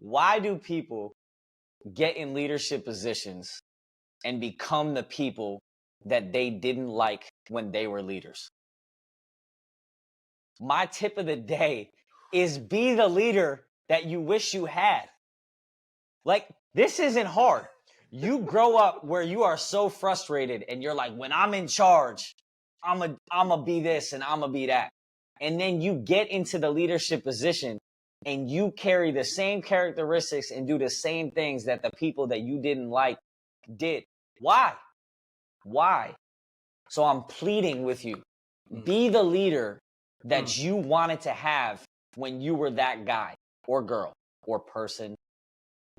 Why do people get in leadership positions and become the people that they didn't like when they were leaders? My tip of the day is be the leader that you wish you had. Like, this isn't hard. You grow up where you are so frustrated and you're like, when I'm in charge, I'm a be this and I'm a be that. And then you get into the leadership position and you carry the same characteristics and do the same things that the people that you didn't like did. Why? So I'm pleading with you. Be the leader that you wanted to have when you were that guy or girl or person,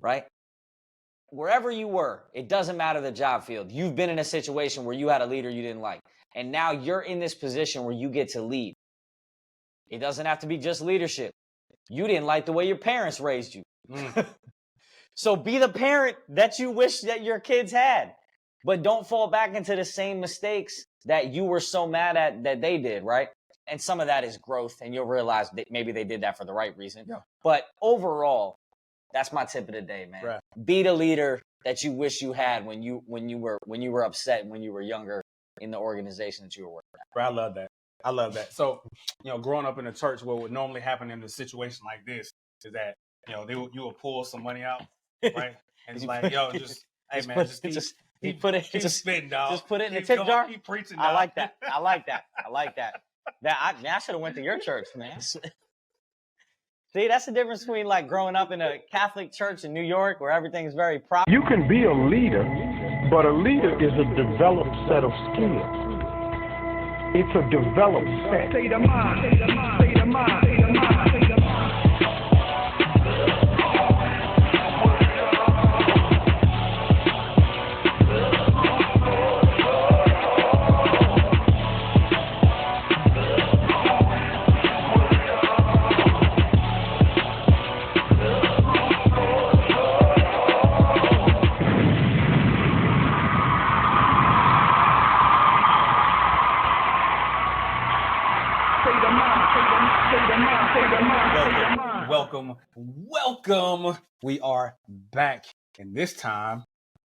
right? Wherever you were, it doesn't matter the job field. You've been in a situation where you had a leader you didn't like. And now you're in this position where you get to lead. It doesn't have to be just leadership. You didn't like the way your parents raised you. So be the parent that you wish that your kids had. But don't fall back into the same mistakes that you were so mad at that they did, right? And some of that is growth, and you'll realize that maybe they did that for the right reason. Yeah. But overall, that's my tip of the day, man. Right. Be the leader that you wish you had when you were upset and when you were younger in the organization that you were working at. Bro, I love that. So, growing up in a church, what would normally happen in a situation like this is that, you would pull some money out, right? And it's like, yo, hey man, keep spitting, dog. Just put it in the tip jar. Keep preaching, dog. I like that. I should have went to your church, man. See, that's the difference between like growing up in a Catholic church in New York where everything's very proper. You can be a leader, but a leader is a developed set of skills. It's a developed set. State of mind, state of mind, state of mind, state of mind, state of mind. Welcome. We are back, and this time,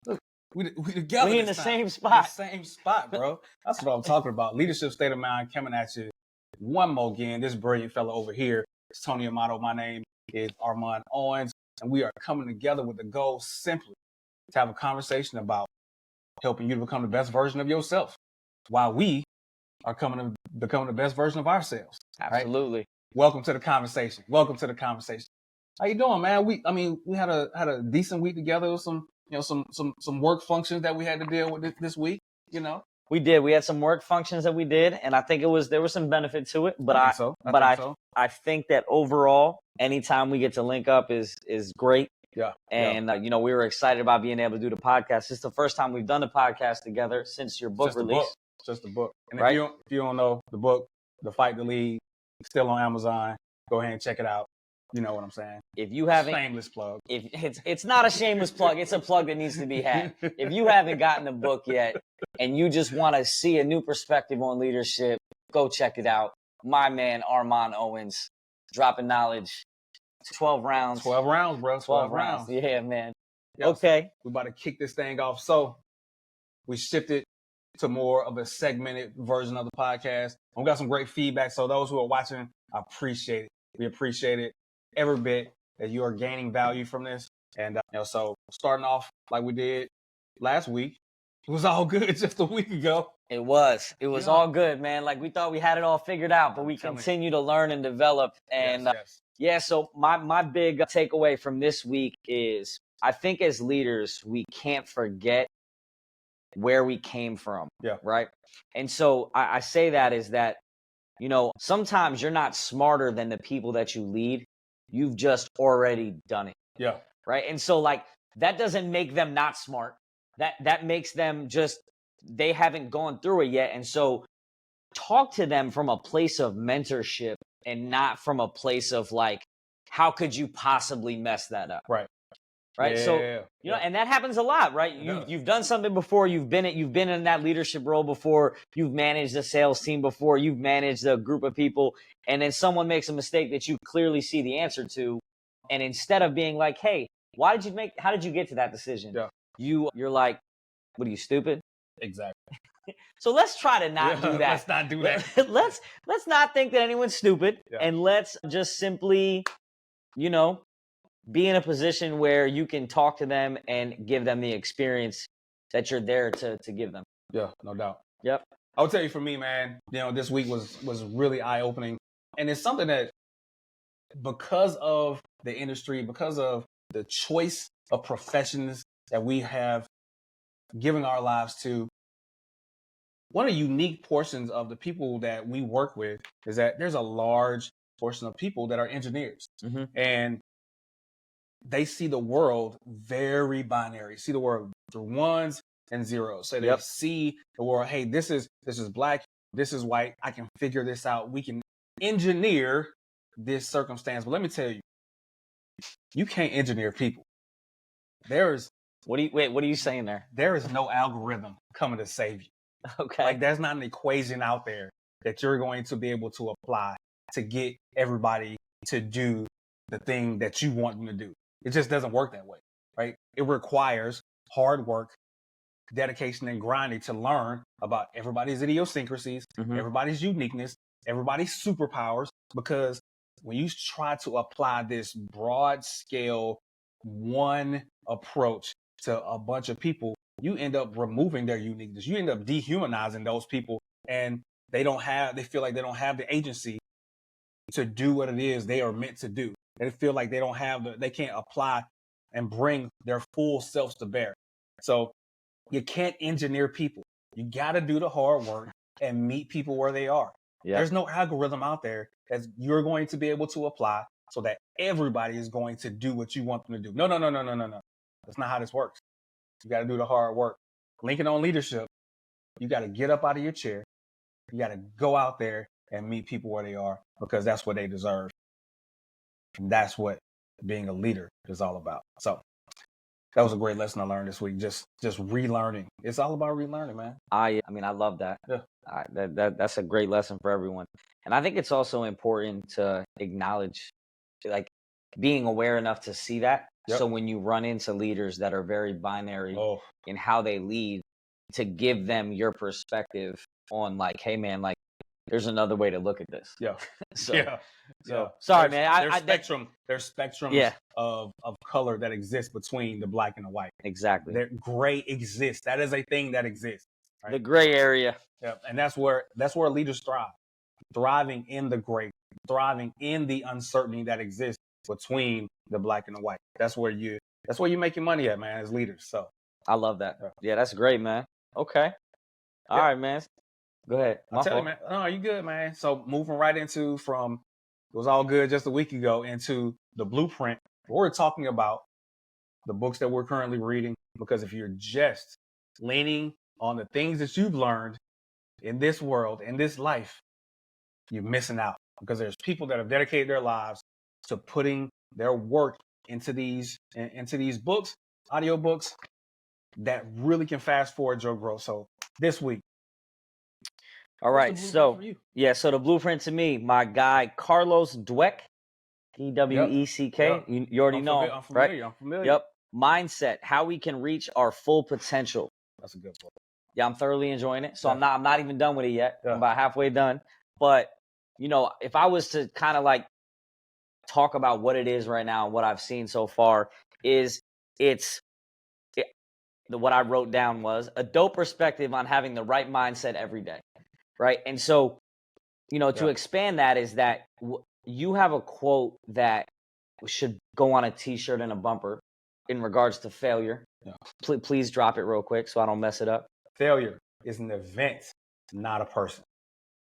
look, we together. We in the same spot. The same spot, bro. That's what I'm talking about. Leadership State of Mind coming at you one more again. This brilliant fella over here is Tony Amato. My name is Armand Owens, and we are coming together with the goal simply to have a conversation about helping you to become the best version of yourself, while we are coming to become the best version of ourselves. Absolutely. Right? Welcome to the conversation. How you doing, man? We had a decent week together with some work functions that we had to deal with this week, We did. We had some work functions that we did, and I think there was some benefit to it. But I think that overall, anytime we get to link up is great. Yeah. And we were excited about being able to do the podcast. It's the first time we've done the podcast together since your book release. Just the book. And right? if you don't know the book, The Fight to Lead, still on Amazon. Go ahead and check it out. You know what I'm saying? If you haven't, shameless plug. If it's not a shameless plug, it's a plug that needs to be had. If you haven't gotten the book yet and you just want to see a new perspective on leadership, go check it out. My man Armand Owens, dropping knowledge. 12 rounds. 12 rounds, bro. 12 rounds. Yeah, man. Yep. Okay. We're about to kick this thing off. So we shifted to more of a segmented version of the podcast. And we got some great feedback. So those who are watching, I appreciate it. We appreciate it every bit that you are gaining value from this. And, so starting off like we did last week, it was all good just a week ago. It was all good, man. Like we thought we had it all figured out, but we continue to learn and develop. And yes. So my big takeaway from this week is I think as leaders, we can't forget where we came from. Yeah. Right. And so I say that is that, sometimes you're not smarter than the people that you lead. You've just already done it. Yeah. Right. And so that doesn't make them not smart. That makes them they haven't gone through it yet. And so talk to them from a place of mentorship and not from a place of how could you possibly mess that up? Right. Right. Yeah, So, yeah. And that happens a lot, right? You've done something before. You've been in that leadership role before. You've managed a sales team before. You've managed a group of people. And then someone makes a mistake that you clearly see the answer to. and instead of being like, hey, how did you get to that decision? Yeah. You're like, what are you, stupid? Exactly. So let's try to not do that. Let's not do that. Let's not think that anyone's stupid, Yeah. and let's just simply, be in a position where you can talk to them and give them the experience that you're there to give them. Yeah, no doubt. Yep. I'll tell you, for me, man, this week was really eye-opening. And it's something that, because of the industry, because of the choice of professions that we have given our lives to, one of the unique portions of the people that we work with is that there's a large portion of people that are engineers. Mm-hmm. And they see the world very binary, see the world through ones and zeros. So they see the world, hey, this is black, this is white. I can figure this out. We can engineer this circumstance. But let me tell you, you can't engineer people. What are you saying there? There is no algorithm coming to save you. Okay. Like, there's not an equation out there that you're going to be able to apply to get everybody to do the thing that you want them to do. It just doesn't work that way, right? It requires hard work, dedication, and grinding to learn about everybody's idiosyncrasies, everybody's uniqueness, everybody's superpowers, because when you try to apply this broad scale one approach to a bunch of people, you end up removing their uniqueness. You end up dehumanizing those people, and they feel like they don't have the agency to do what it is they are meant to do. They feel like they can't apply and bring their full selves to bear. So you can't engineer people. You got to do the hard work and meet people where they are. Yep. There's no algorithm out there that you're going to be able to apply so that everybody is going to do what you want them to do. No. That's not how this works. You got to do the hard work. Linking on leadership, you got to get up out of your chair. You got to go out there and meet people where they are, because that's what they deserve. And that's what being a leader is all about. So that was a great lesson I learned this week. Just relearning. It's all about relearning, man. I love that. Yeah. That's a great lesson for everyone. And I think it's also important to acknowledge, like, being aware enough to see that. Yep. So when you run into leaders that are very binary in how they lead, to give them your perspective on, like, hey man, like, there's another way to look at this. Yeah. Sorry, man. There's spectrums of color that exist between the black and the white. Exactly. Gray exists. That is a thing that exists. Right? The gray area. Yeah. And that's where leaders thrive. Thriving in the gray, thriving in the uncertainty that exists between the black and the white. That's where you're making money at, man, as leaders. So I love that. Yeah, that's great, man. Okay. All right, man. Go ahead. I'll tell you, man. No, you good, man. So moving right into it was all good just a week ago, into the blueprint. We're talking about the books that we're currently reading, because if you're just leaning on the things that you've learned in this world, in this life, you're missing out, because there's people that have dedicated their lives to putting their work into these books, audiobooks, that really can fast forward your growth. So this week. All right. So the blueprint to me, my guy, Carlos Dweck, Dweck. Yep. You already know him, right? I'm familiar. Yep. Mindset, how we can reach our full potential. That's a good book. Yeah, I'm thoroughly enjoying it. So I'm not even done with it yet. Yeah. I'm about halfway done. But, if I was to kind of like talk about what it is right now and what I've seen so far, what I wrote down was a dope perspective on having the right mindset every day. Right. And so, to expand that is that you have a quote that should go on a t-shirt and a bumper in regards to failure. Yeah. Please drop it real quick so I don't mess it up. Failure is an event, not a person.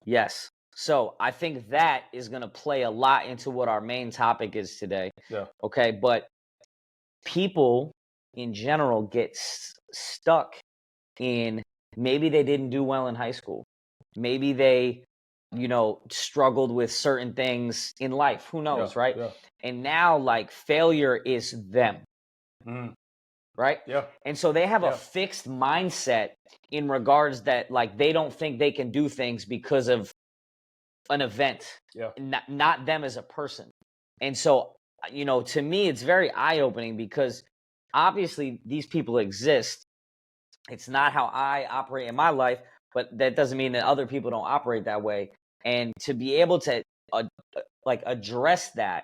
Yes. So I think that is going to play a lot into what our main topic is today. Yeah. Okay. But people in general get stuck in, maybe they didn't do well in high school. Maybe they, struggled with certain things in life. Who knows, right? Yeah. And now, like, failure is them. Right? Yeah. And so they have a fixed mindset in regards that, like, they don't think they can do things because of an event. Yeah. Not them as a person. And so to me, it's very eye-opening because obviously these people exist. It's not how I operate in my life, but that doesn't mean that other people don't operate that way. And to be able to address that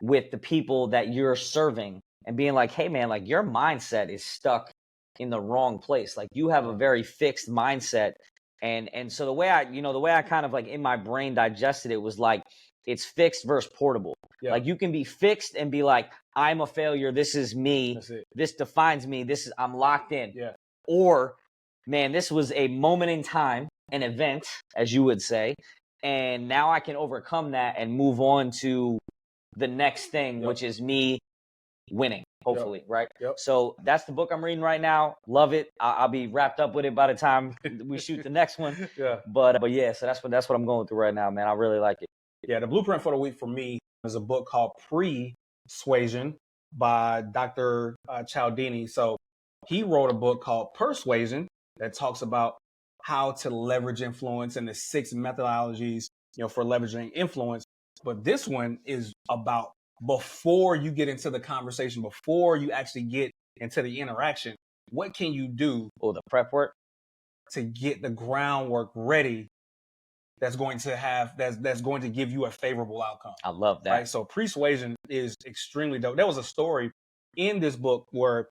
with the people that you're serving and being like, hey man, like your mindset is stuck in the wrong place. Like you have a very fixed mindset. And so the way I kind of like in my brain digested it was like it's fixed versus portable. Yeah. Like you can be fixed and be like, I'm a failure. This is me. This defines me. I'm locked in. Yeah. Or, man, this was a moment in time, an event, as you would say, and now I can overcome that and move on to the next thing, which is me winning, hopefully, right? Yep. So that's the book I'm reading right now. Love it. I'll be wrapped up with it by the time we shoot the next one. Yeah. But yeah, so that's what I'm going through right now, man. I really like it. Yeah, the blueprint for the week for me is a book called Persuasion by Dr. Cialdini. So he wrote a book called Persuasion that talks about how to leverage influence and the 6 methodologies, for leveraging influence. But this one is about before you get into the conversation, before you actually get into the interaction, what can you do? The prep work to get the groundwork ready. That's going to give you a favorable outcome. I love that. Right. So Persuasion is extremely dope. There was a story in this book where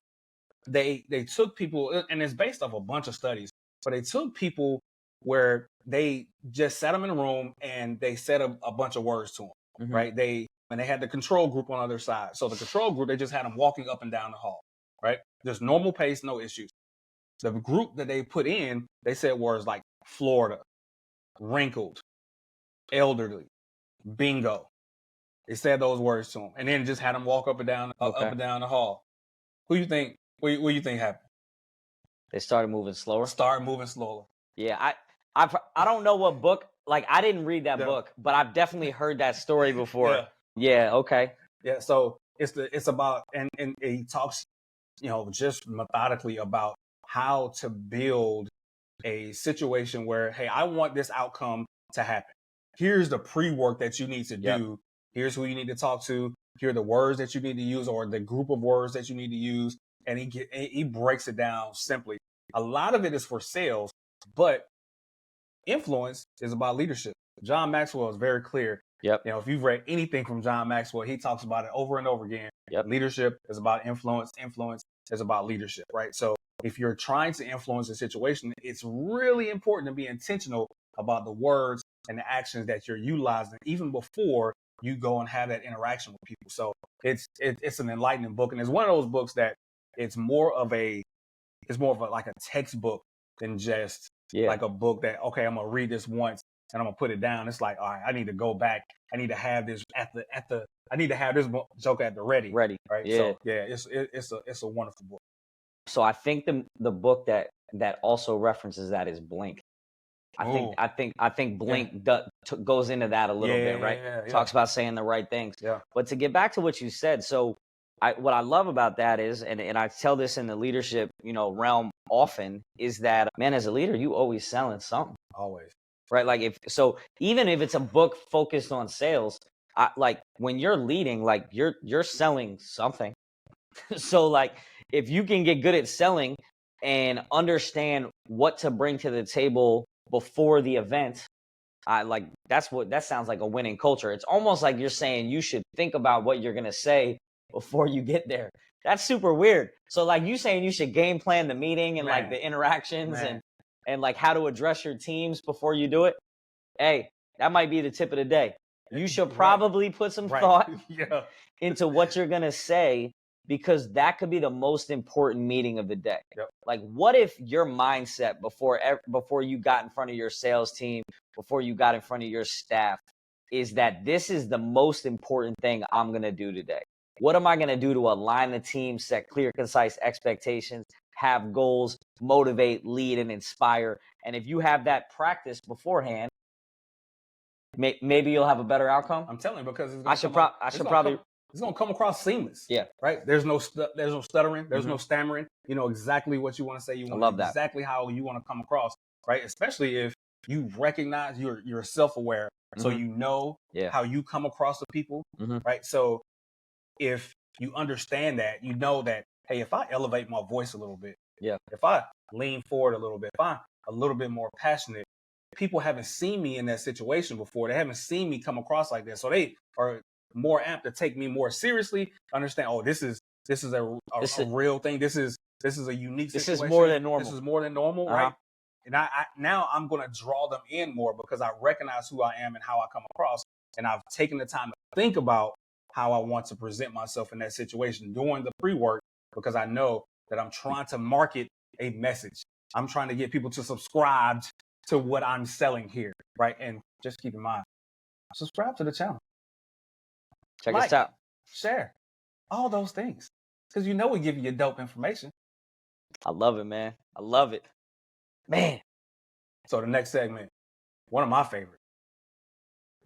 they took people, and it's based off a bunch of studies, but they took people where they just sat them in a room and they said a bunch of words to them. Mm-hmm. Right. They had the control group on the other side. So the control group, they just had them walking up and down the hall. Right. Just normal pace, no issues. The group that they put in, they said words like Florida, wrinkled, elderly, bingo. They said those words to him, and then just had him walk up and down the hall. What do you think happened? They started moving slower. Yeah, I don't know what book. Like I didn't read that book, but I've definitely heard that story before. Yeah. Okay. Yeah. So it's about and he talks, just methodically about how to build a situation where, hey, I want this outcome to happen. Here's the pre-work that you need to do. Yep. Here's who you need to talk to. Here are the words that you need to use or the group of words that you need to use. And he breaks it down simply. A lot of it is for sales, but influence is about leadership. John Maxwell is very clear. Yep. If you've read anything from John Maxwell, he talks about it over and over again. Yep. Leadership is about influence. Influence is about leadership, right? So if you're trying to influence a situation, it's really important to be intentional about the words and the actions that you're utilizing, even before you go and have that interaction with people. So it's an enlightening book, and it's one of those books that it's more of a like a textbook than just like a book that, okay, I'm gonna read this once and I'm gonna put it down. It's like, all right, I need to go back. I need to have this I need to have this joke at the ready. Right. Yeah. So yeah, it's a wonderful book. So I think the book that also references that is Blink. I think Blink goes into that a little bit, right? Yeah. Talks about saying the right things. Yeah. But to get back to what you said, so what I love about that is, and I tell this in the leadership, realm often, is that, man, as a leader, you always selling something. Always. Right? Like even if it's a book focused on sales, like when you're leading, like you're selling something. So like if you can get good at selling and understand what to bring to the table before the event, that sounds like a winning culture. It's almost like you're saying you should think about what you're gonna say before you get there. That's super weird. So like you saying you should game plan the meeting and like the interactions and like how to address your teams before you do it. Hey, that might be the tip of the day. You should probably put some thought into what you're gonna say, because that could be the most important meeting of the day. Yep. Like, what if your mindset before you got in front of your sales team, before you got in front of your staff, is that this is the most important thing I'm going to do today? What am I going to do to align the team, set clear, concise expectations, have goals, motivate, lead, and inspire? And if you have that practice beforehand, maybe you'll have a better outcome. I'm telling you, because it's going to come across seamless. Yeah. Right. There's no stuttering. There's no stammering. You know exactly what you want to say. You want exactly how you want to come across. Right. Especially if you recognize you're self-aware. So you know how you come across to people. Right. So if you understand that, you know that, hey, if I elevate my voice a little bit, Yeah. if I lean forward a little bit, if I'm a little bit more passionate, people haven't seen me in that situation before. They haven't seen me come across like that. So they are more apt to take me more seriously, understand, oh, this is a real thing. This is a unique This situation. is more than normal. This is more than normal, right? And I now I'm going to draw them in more because I recognize who I am and how I come across. And I've taken the time to think about how I want to present myself in that situation during the pre-work, because I know that I'm trying to market a message. I'm trying to get people to subscribe to what I'm selling here, right? And just keep in mind, subscribe to the channel. Check us out. Share. All those things. Because you know we give you dope information. I love it, man. I love it. Man. So the next segment, one of my favorite.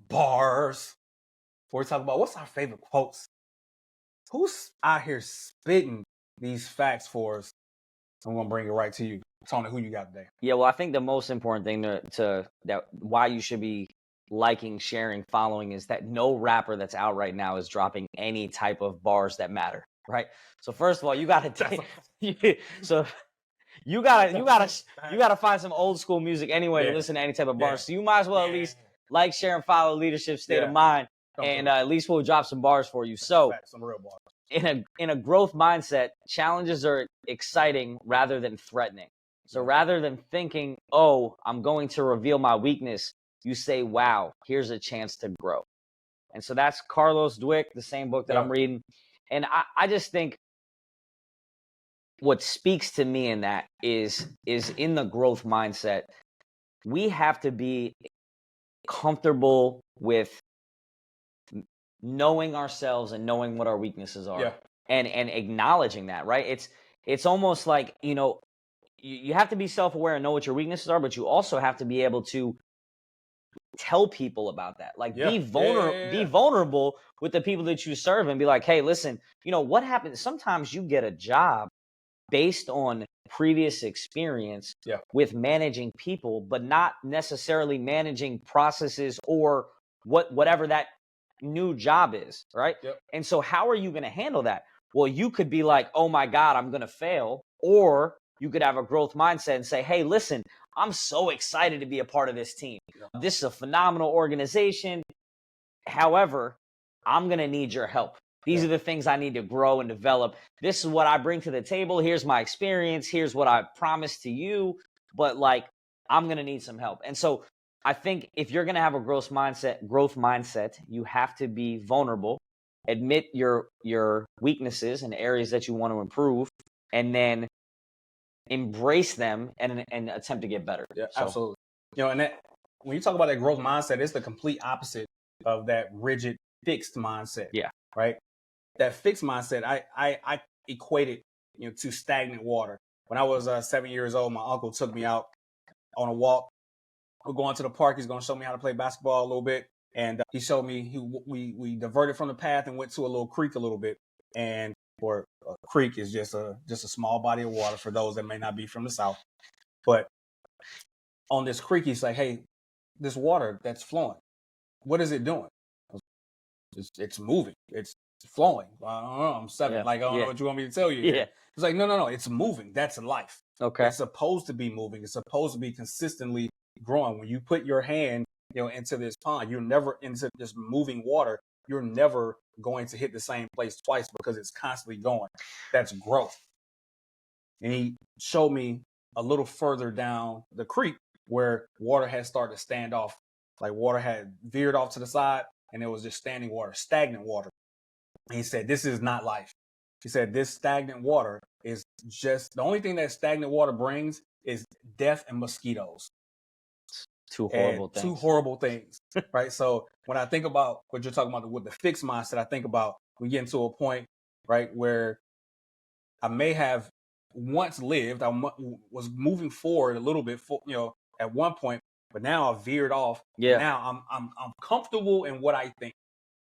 Bars. Before we talk about what's our favorite quotes. Who's out here spitting these facts for us? I'm going to bring it right to you. Tony, who you got today? Yeah, well, I think the most important thing to that why you should be liking, sharing, following is that no rapper that's out right now is dropping any type of bars that matter, right? So first of all, you got to so you gotta find some old school music anyway to listen to any type of bars. So you might as well at least like, share, and follow Leadership State of Mind, and at least we'll drop some bars for you. So some real bars. In a growth mindset, challenges are exciting rather than threatening. So rather than thinking, oh, I'm going to reveal my weakness, you say, wow, here's a chance to grow. And so that's Carlos Dweck, the same book that I'm reading. And I just think what speaks to me in that is in the growth mindset, we have to be comfortable with knowing ourselves and knowing what our weaknesses are, and acknowledging that, right? It's almost like, you have to be self-aware and know what your weaknesses are, but you also have to be able to tell people about that. Like, be vulnerable with the people that you serve and be like, hey, listen, what happens? Sometimes you get a job based on previous experience with managing people, but not necessarily managing processes or whatever that new job is, right? And so how are you going to handle that? Well, you could be like, oh my God, I'm going to fail. Or you could have a growth mindset and say, hey, listen, I'm so excited to be a part of this team. This is a phenomenal organization. However, I'm going to need your help. These are the things I need to grow and develop. This is what I bring to the table. Here's my experience. Here's what I promised to you. But I'm going to need some help. And so I think if you're going to have a growth mindset, you have to be vulnerable, admit your weaknesses and areas that you want to improve, and then embrace them and attempt to get better. Yeah, absolutely. And that, when you talk about that growth mindset, it's the complete opposite of that rigid, fixed mindset. Yeah. Right. That fixed mindset, I equate it, to stagnant water. When I was 7 years old, my uncle took me out on a walk. We're going to the park. He's going to show me how to play basketball a little bit. And he showed me, we diverted from the path and went to a little creek a little bit. And or a creek is just a small body of water for those that may not be from the South. But on this creek, he's like, hey, this water that's flowing, what is it doing? It's moving. It's flowing. I don't know. I'm 7. I don't know what you want me to tell you. Yeah. It's like, no. It's moving. That's life. Okay. It's supposed to be moving. It's supposed to be consistently growing. When you put your hand, into this pond, you're never into this moving water. You're never going to hit the same place twice because it's constantly going. That's growth. And he showed me a little further down the creek where water had started to stand off. Like water had veered off to the side and it was just standing water, stagnant water. And he said, this is not life. He said, this stagnant water is just, the only thing that stagnant water brings is death and mosquitoes. Two horrible things. Right? So when I think about what you're talking about with the fixed mindset, I think about we get into a point, right, where I may have once lived, I was moving forward a little bit, at one point, but now I've veered off. Yeah. Now I'm comfortable in what I think.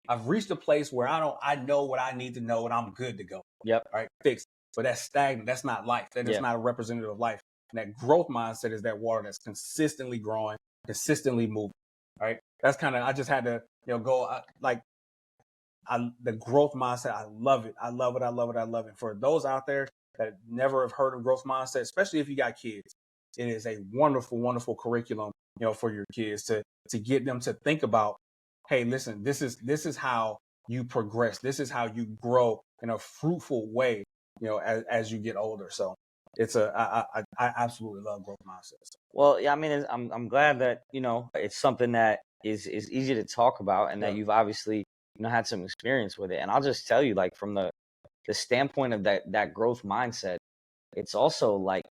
I've reached a place where I know what I need to know and I'm good to go. Yep. Right. Fixed. But that's stagnant. That's not life. That is not a representative of life. And that growth mindset is that water that's consistently growing, consistently moving. Right. That's kind of, I just had to, go like the growth mindset, I love it. I love it. I love it. I love it. For those out there that never have heard of growth mindset, especially if you got kids, it is a wonderful, wonderful curriculum, for your kids to get them to think about, hey, listen, this is how you progress. This is how you grow in a fruitful way, as you get older. So it's I absolutely love growth mindset. Well, yeah, I mean, I'm glad that it's something that is easy to talk about, and that you've obviously had some experience with it. And I'll just tell you, like, from the standpoint of that growth mindset, it's also like,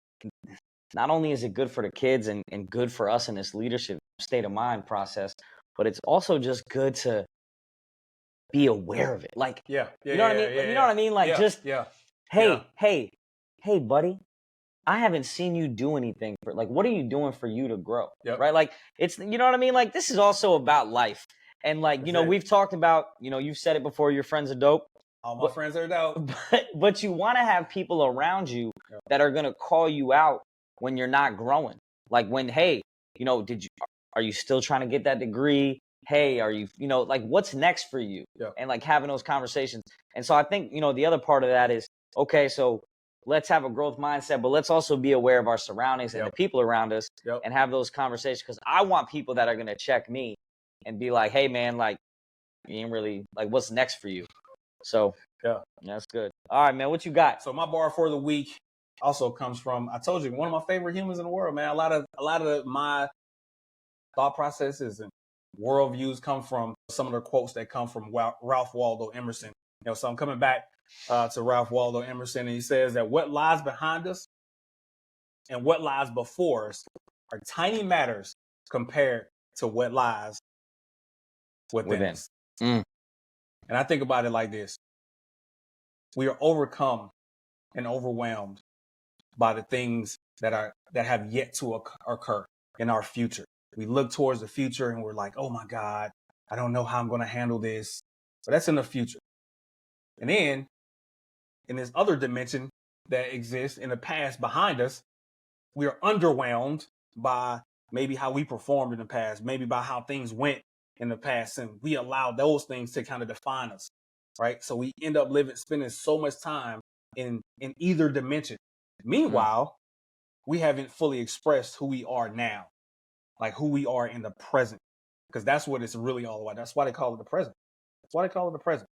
not only is it good for the kids and good for us in this leadership state of mind process, but it's also just good to be aware of it. Like, you know what I mean? You know what I mean? Like, hey, buddy, I haven't seen you do anything for, like, what are you doing for you to grow? Right? Like, it's, you know what I mean? Like, this is also about life. And like, we've talked about, you've said it before, your friends are dope. All my friends are dope. But you want to have people around you that are going to call you out when you're not growing. Like, when, hey, are you still trying to get that degree? Hey, are you, like, what's next for you? And like having those conversations. And so I think, the other part of that is, okay, so let's have a growth mindset, but let's also be aware of our surroundings and the people around us and have those conversations. Because I want people that are going to check me and be like, hey, man, like, you ain't really, like, what's next for you? So, that's good. All right, man, what you got? So my bar for the week also comes from, I told you, one of my favorite humans in the world, man. A lot of my thought processes and worldviews come from some of the quotes that come from Ralph Waldo Emerson. So I'm coming back to Ralph Waldo Emerson, and he says that what lies behind us and what lies before us are tiny matters compared to what lies within us. And I think about it like this. We are overcome and overwhelmed by the things that have yet to occur in our future. We look towards the future and we're like, oh my God, I don't know how I'm going to handle this. But that's in the future. And then in this other dimension that exists in the past behind us, we are underwhelmed by maybe how we performed in the past, maybe by how things went in the past. And we allow those things to kind of define us, right? So we end up spending so much time in either dimension. Meanwhile, we haven't fully expressed who we are now, like who we are in the present, because that's what it's really all about. That's why they call it the present. That's why they call it the present.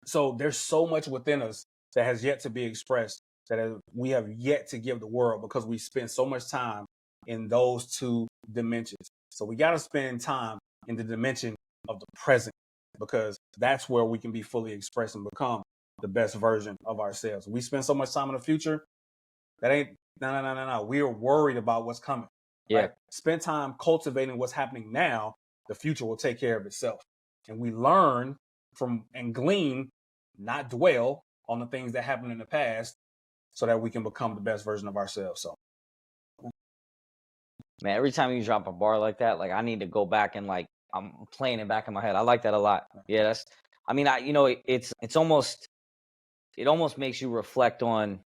So there's so much within us that has yet to be expressed, that we have yet to give the world, because we spend so much time in those two dimensions. So we got to spend time in the dimension of the present, because that's where we can be fully expressed and become the best version of ourselves. We spend so much time in the future. That ain't, no. We are worried about what's coming. Right? Spend time cultivating what's happening now. The future will take care of itself. And we learn from and glean, not dwell on the things that happened in the past, so that we can become the best version of ourselves. So, man, every time you drop a bar like that, like, I need to go back and, like, I'm playing it back in my head. I like that a lot. Yeah, it's almost, it almost makes you reflect on,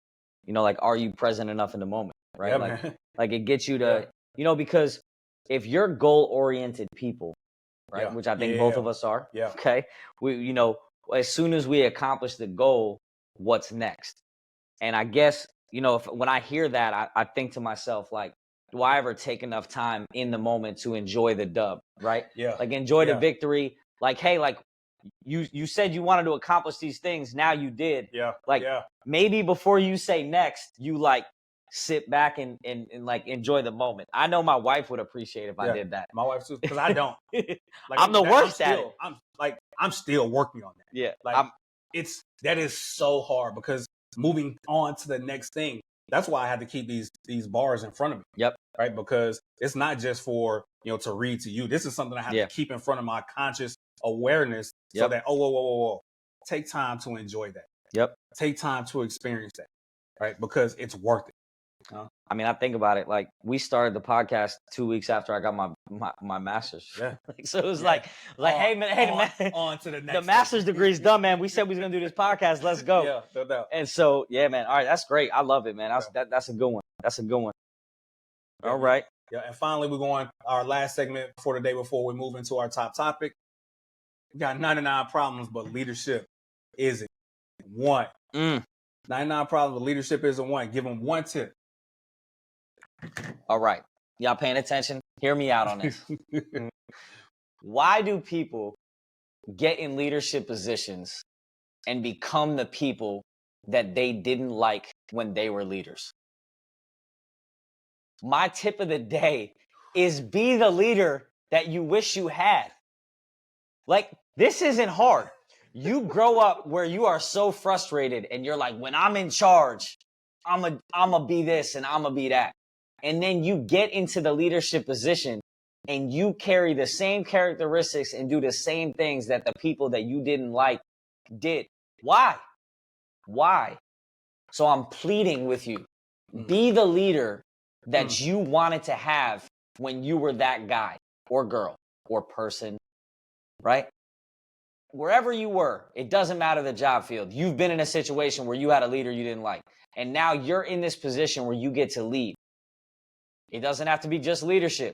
like, are you present enough in the moment, right? Yeah, like, man. like it gets you to, because if you're goal-oriented people, right, which I think both of us are, okay, we, as soon as we accomplish the goal, what's next? And I guess, when I hear that, I think to myself, like, do I ever take enough time in the moment to enjoy the dub, right? Like, enjoy the victory. Like, hey, like, you said you wanted to accomplish these things. Now you did. Maybe before you say next, you, like, sit back and like, enjoy the moment. I know my wife would appreciate if I did that. My wife too, because I don't. Like, I'm the worst at it. I'm still working on that. Yeah. Like, that is so hard, because moving on to the next thing. That's why I had to keep these bars in front of me. Yep. Right, because it's not just for to read to you. This is something I have to keep in front of my conscious awareness, so that whoa, take time to enjoy that. Yep. Take time to experience that, right? Because it's worth it. I mean, I think about it. Like, we started the podcast 2 weeks after I got my master's. Yeah. So it was like, hey man, on to the next. The master's degree's done, man. We said we was gonna do this podcast. Let's go. Yeah, no doubt. And so, yeah, man. All right, that's great. I love it, man. That's a good one. That's a good one. All right. Yeah, and finally, we're going our last segment for the day before we move into our top topic. You got 99 problems, but leadership isn't one. 99 problems, but leadership isn't one. Give them one tip. All right. Y'all paying attention? Hear me out on this. Why do people get in leadership positions and become the people that they didn't like when they were leaders? My tip of the day is be the leader that you wish you had. Like, this isn't hard. You grow up where you are so frustrated and you're like, when I'm in charge, I'm a be this and I'm a be that. And then you get into the leadership position and you carry the same characteristics and do the same things that the people that you didn't like did. Why? Why? So I'm pleading with you. Be the leader that you wanted to have when you were that guy or girl or person, right? Wherever you were, it doesn't matter the job field. You've been in a situation where you had a leader you didn't like. And now you're in this position where you get to lead. It doesn't have to be just leadership.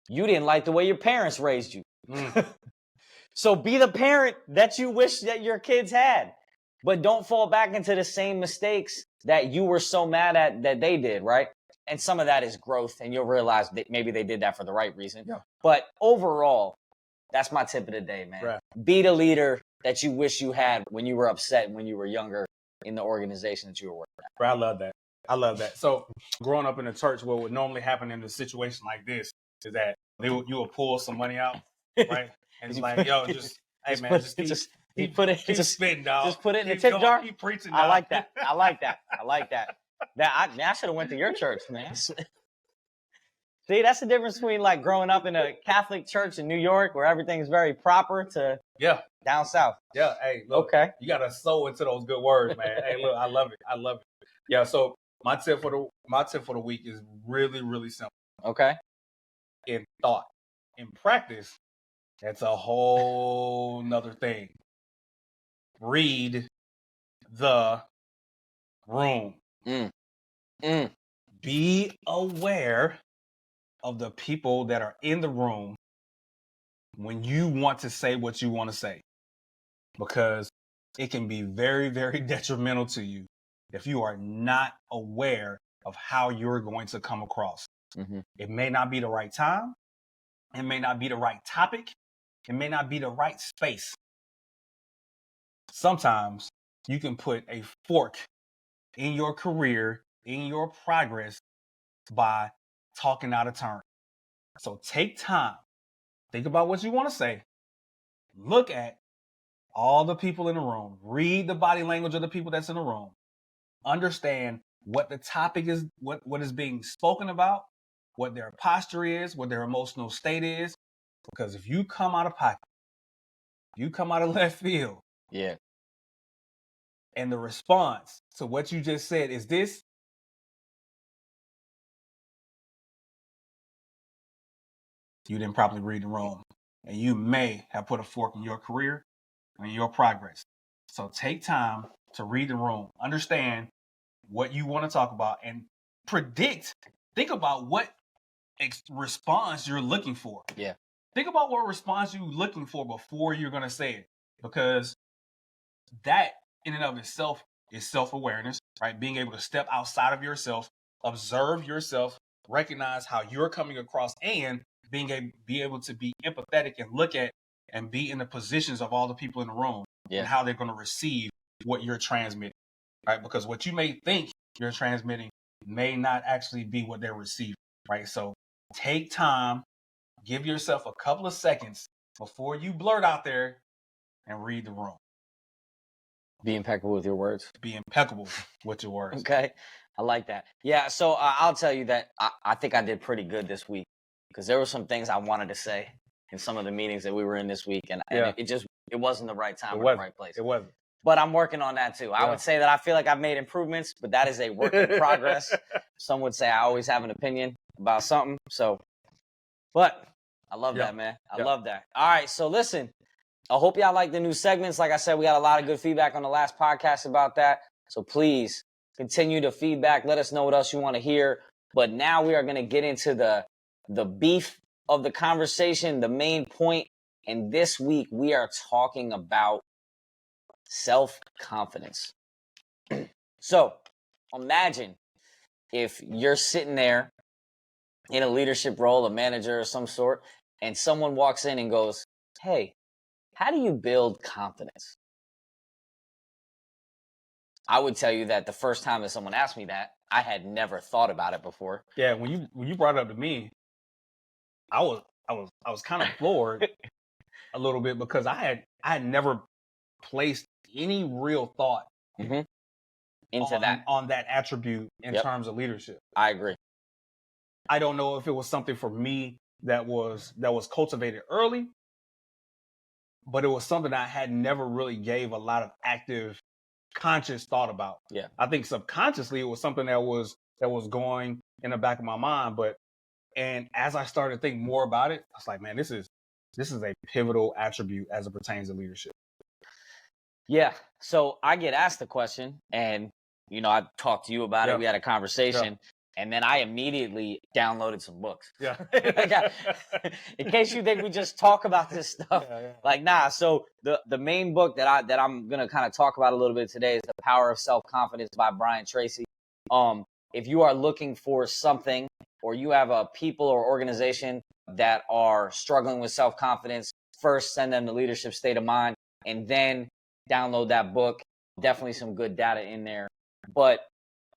You didn't like the way your parents raised you. So be the parent that you wish that your kids had. But don't fall back into the same mistakes that you were so mad at that they did, right? And some of that is growth, and you'll realize that maybe they did that for the right reason. Yeah. But overall, that's my tip of the day, man. Right. Be the leader that you wish you had when you were upset when you were younger in the organization that you were working at. Bro, I love that. I love that. So growing up in a church, what would normally happen in a situation like this is that you will pull some money out, right? And it's like, yo, just, hey, man, keep spitting, dog. Just put it in the tip jar. Keep preaching, dog. I like that. I like that. I like that. I should have went to your church, man. See, that's the difference between like growing up in a Catholic church in New York where everything's very proper to down south. Yeah, hey, look, you got to sow into those good words, man. Hey, look, I love it. I love it. Yeah, so my tip for the week is really, really simple. Okay. In thought. In practice, that's a whole nother thing. Read the room. Be aware of the people that are in the room when you want to say what you want to say, because it can be very, very detrimental to you if you are not aware of how you're going to come across. It may not be the right time. It may not be the right topic. It may not be the right space. Sometimes you can put a fork in your career, in your progress, by talking out of turn. So take time. Think about what you want to say. Look at all the people in the room. Read the body language of the people that's in the room. Understand what the topic is, what is being spoken about, what their posture is, what their emotional state is. Because if you come out of pocket, you come out of left field. Yeah. And the response to what you just said is this. You didn't properly read the room. And you may have put a fork in your career and in your progress. So take time to read the room. Understand what you want to talk about and predict. Think about what response you're looking for. Yeah. Think about what response you're looking for before you're going to say it. Because that in and of itself is self-awareness, right? Being able to step outside of yourself, observe yourself, recognize how you're coming across, and be able to be empathetic and look at and be in the positions of all the people in the room and how they're going to receive what you're transmitting, right? Because what you may think you're transmitting may not actually be what they're receiving, right? So take time, give yourself a couple of seconds before you blurt out there and read the room. Be impeccable with your words. Be impeccable with your words. Okay. I like that. Yeah. So I'll tell you that I think I did pretty good this week because there were some things I wanted to say in some of the meetings that we were in this week. And it wasn't the right time or the right place. It wasn't. But I'm working on that too. I would say that I feel like I've made improvements, but that is a work in progress. Some would say I always have an opinion about something. So, but I love that, man. I love that. All right. So listen, I hope y'all like the new segments. Like I said, we got a lot of good feedback on the last podcast about that. So please continue to feedback. Let us know what else you want to hear. But now we are going to get into the beef of the conversation, the main point And this week we are talking about self-confidence. So imagine if you're sitting there in a leadership role, a manager of some sort, and someone walks in and goes, "Hey, how do you build confidence?" I would tell you that the first time that someone asked me that, I had never thought about it before. Yeah, when you brought it up to me, I was kind of floored a little bit because I had never placed any real thought Into on that attribute in Yep. terms of leadership. I agree. I don't know if it was something for me that was cultivated early, but it was something I had never really gave a lot of active, conscious thought about. Yeah. I think subconsciously it was something that was going in the back of my mind, and as I started to think more about it, I was like, man, this is a pivotal attribute as it pertains to leadership. Yeah. So I get asked the question, and I talked to you about it. We had a conversation, and then I immediately downloaded some books. Yeah. In case you think we just talk about this stuff, like nah. So the main book that I'm gonna kind of talk about a little bit today is The Power of Self-Confidence by Brian Tracy. If you are looking for something, or you have a people or organization that are struggling with self-confidence, first send them the Leadership State of Mind, and then download that book. Definitely some good data in there. But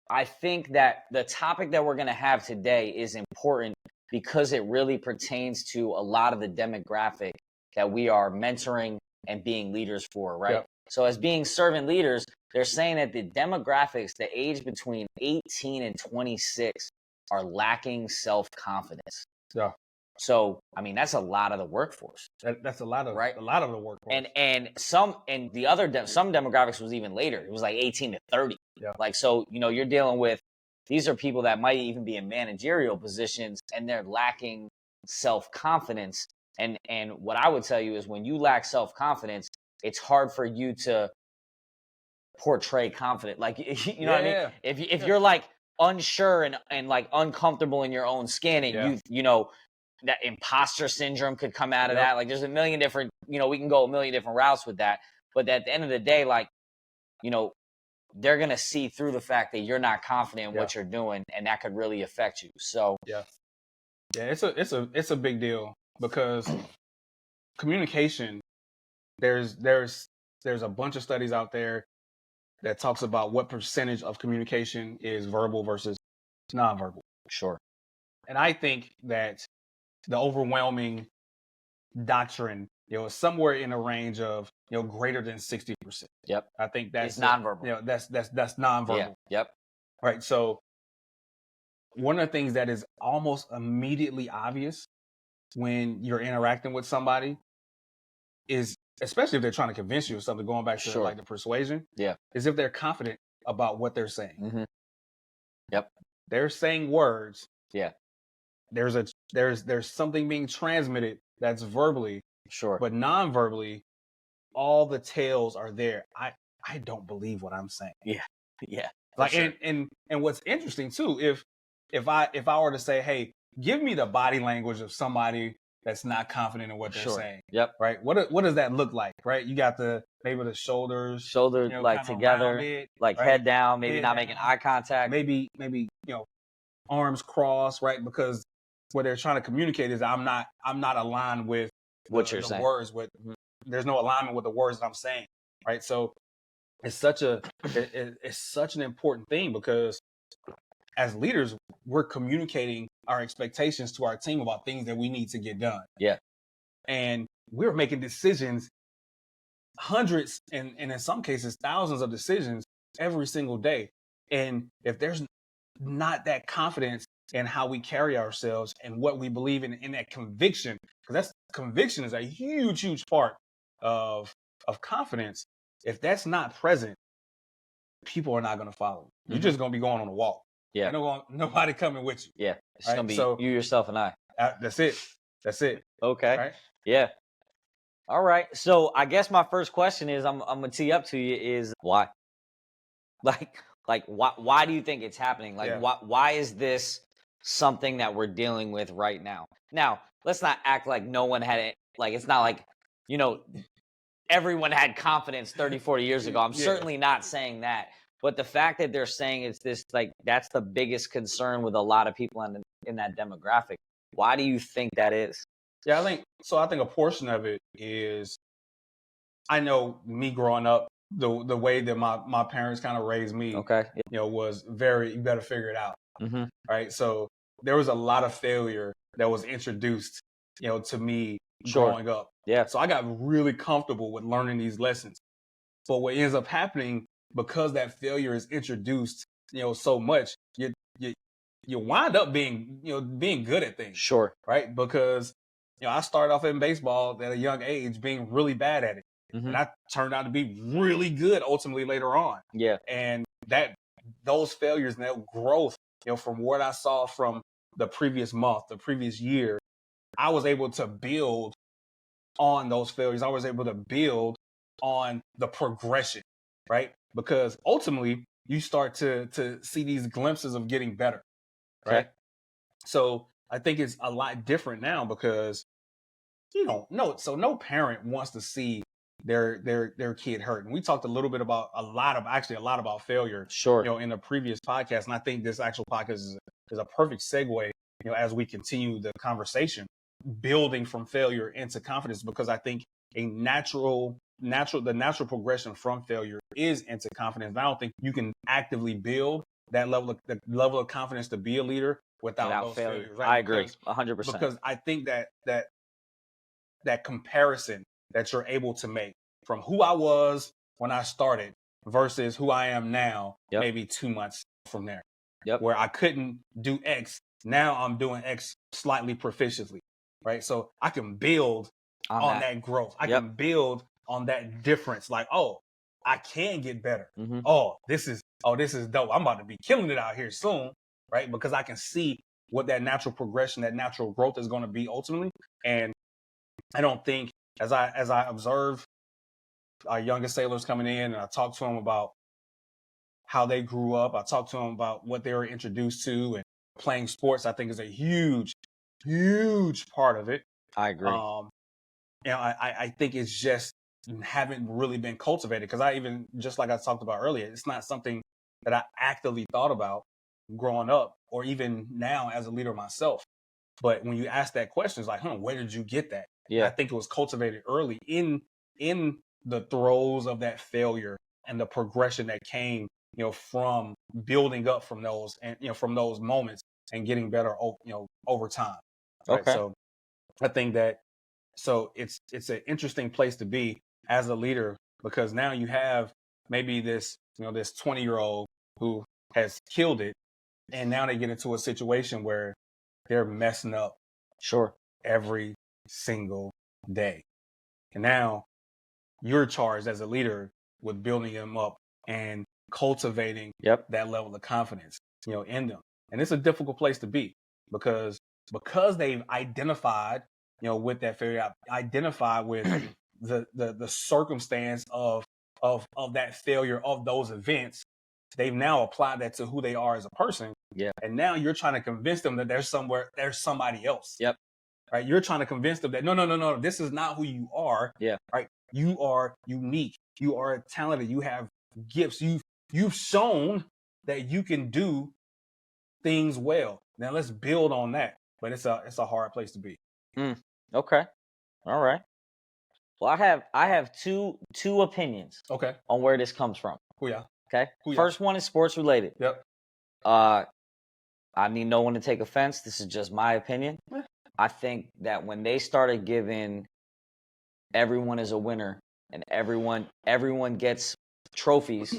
I think that the topic that we're going to have today is important because it really pertains to a lot of the demographic that we are mentoring and being leaders for, right? Yep. So as being servant leaders, they're saying that the demographics, the age between 18 and 26, are lacking self-confidence. Yeah. So, I mean, that's a lot of the workforce. That's a lot of right? a lot of the workforce. And some demographics was even later. It was like 18 to 30. Yeah. Like, so, you're dealing with, these are people that might even be in managerial positions and they're lacking self-confidence. And what I would tell you is when you lack self-confidence, it's hard for you to portray confident. Like, you know what I mean? Yeah. If you're like unsure and like uncomfortable in your own skin, and that imposter syndrome could come out of that. Like, there's a million different, we can go a million different routes with that. But at the end of the day, like, they're going to see through the fact that you're not confident in what you're doing, and that could really affect you. So, yeah, it's a big deal because communication, there's a bunch of studies out there that talks about what percentage of communication is verbal versus nonverbal. Sure. And I think that the overwhelming doctrine, is somewhere in a range of, greater than 60%. Yep. I think that's nonverbal. That's nonverbal. Yeah. Yep. Right. So one of the things that is almost immediately obvious when you're interacting with somebody is, especially if they're trying to convince you of something, going back to like the persuasion, is if they're confident about what they're saying. Mm-hmm. Yep. They're saying words. Yeah. There's something being transmitted that's verbally, sure, but non-verbally, all the tails are there. I don't believe what I'm saying. Yeah. Like, sure. and what's interesting too, if I were to say, hey, give me the body language of somebody that's not confident in what they're saying. Yep. Right. What does that look like? Right. You got maybe the shoulders like together, rounded, like right? Head down, maybe Head not down. making eye contact. Maybe arms crossed, right? Because what they're trying to communicate is I'm not aligned with what you're saying. Words with there's no alignment with the words that I'm saying, right? So it's such an important thing because as leaders, we're communicating our expectations to our team about things that we need to get done. Yeah. And we're making decisions, hundreds and in some cases thousands of decisions every single day. And if there's not that confidence in how we carry ourselves and what we believe in that conviction, because conviction is a huge part of confidence. If that's not present, people are not going to follow. You're just going to be going on a walk. Yeah. Nobody coming with you. Yeah. It's going to be you, yourself, and I. That's it. Okay. Right? Yeah. All right. So I guess my first question is, I'm going to tee up to you is why? Like why do you think it's happening? Like, why is this something that we're dealing with right now? Now, let's not act like no one had like it's not like, you know, everyone had confidence 30, 40 years ago. I'm certainly not saying that. But the fact that they're saying it's this, like, that's the biggest concern with a lot of people in that demographic. Why do you think that is? Yeah, I think a portion of it is, I know me growing up, the way that my parents kind of raised me, Okay. you know, was very, you better figure it out. Mm-hmm. Right. So there was a lot of failure that was introduced, you know, to me Sure. growing up. Yeah. So I got really comfortable with learning these lessons. But what ends up happening, because that failure is introduced, you know, so much, you wind up being, you know, being good at things. Sure. Right. Because, you know, I started off in baseball at a young age being really bad at it. Mm-hmm. And I turned out to be really good ultimately later on. Yeah. And those failures and that growth, you know, from what I saw from the previous month, the previous year, I was able to build on those failures. I was able to build on the progression, right? Because ultimately you start to see these glimpses of getting better, right? Okay. So I think it's a lot different now because, you know, no parent wants to see their kid hurt. And we talked a lot about failure, Sure. you know, in the previous podcast. And I think this actual podcast is a perfect segue, you know, as we continue the conversation, building from failure into confidence, because I think the natural progression from failure is into confidence. And I don't think you can actively build the level of confidence to be a leader without those failure. failures. Right? I agree 100%. Because I think that comparison that you're able to make from who I was when I started versus who I am now, maybe 2 months from there, where I couldn't do X. Now I'm doing X slightly proficiently, right? So I can build on that growth. I can build on that difference. Like, oh, I can get better. Mm-hmm. Oh, this is dope. I'm about to be killing it out here soon, right? Because I can see what that natural progression, that natural growth is going to be ultimately. And I don't think, as I observe our youngest sailors coming in, and I talk to them about how they grew up, I talk to them about what they were introduced to, and playing sports, I think, is a huge, huge part of it. I agree. You know, I think it's just haven't really been cultivated, because just like I talked about earlier, it's not something that I actively thought about growing up, or even now as a leader myself. But when you ask that question, it's like, where did you get that? Yeah. I think it was cultivated early in the throes of that failure and the progression that came, you know, from building up from those, and, you know, from those moments and getting better, you know, over time. Right? Okay. So I think that, so it's an interesting place to be as a leader, because now you have maybe this 20-year-old who has killed it, and now they get into a situation where they're messing up every single day. And now you're charged as a leader with building them up and cultivating that level of confidence, you know, in them. And it's a difficult place to be, because they've identified, you know, with that failure, identified with the circumstance of that failure, of those events. They've now applied that to who they are as a person. Yeah. And now you're trying to convince them that there's somebody else. Yep. Right. You're trying to convince them that no, this is not who you are. Yeah. Right. You are unique. You are talented. You have gifts. You've shown that you can do things well. Now let's build on that. But it's a hard place to be. Okay. All right. Well, I have two opinions. Okay. On where this comes from. Yeah. Okay. Hoo-yah. First one is sports related. Yep. I need no one to take offense. This is just my opinion. I think that when they started giving everyone is a winner and everyone gets trophies,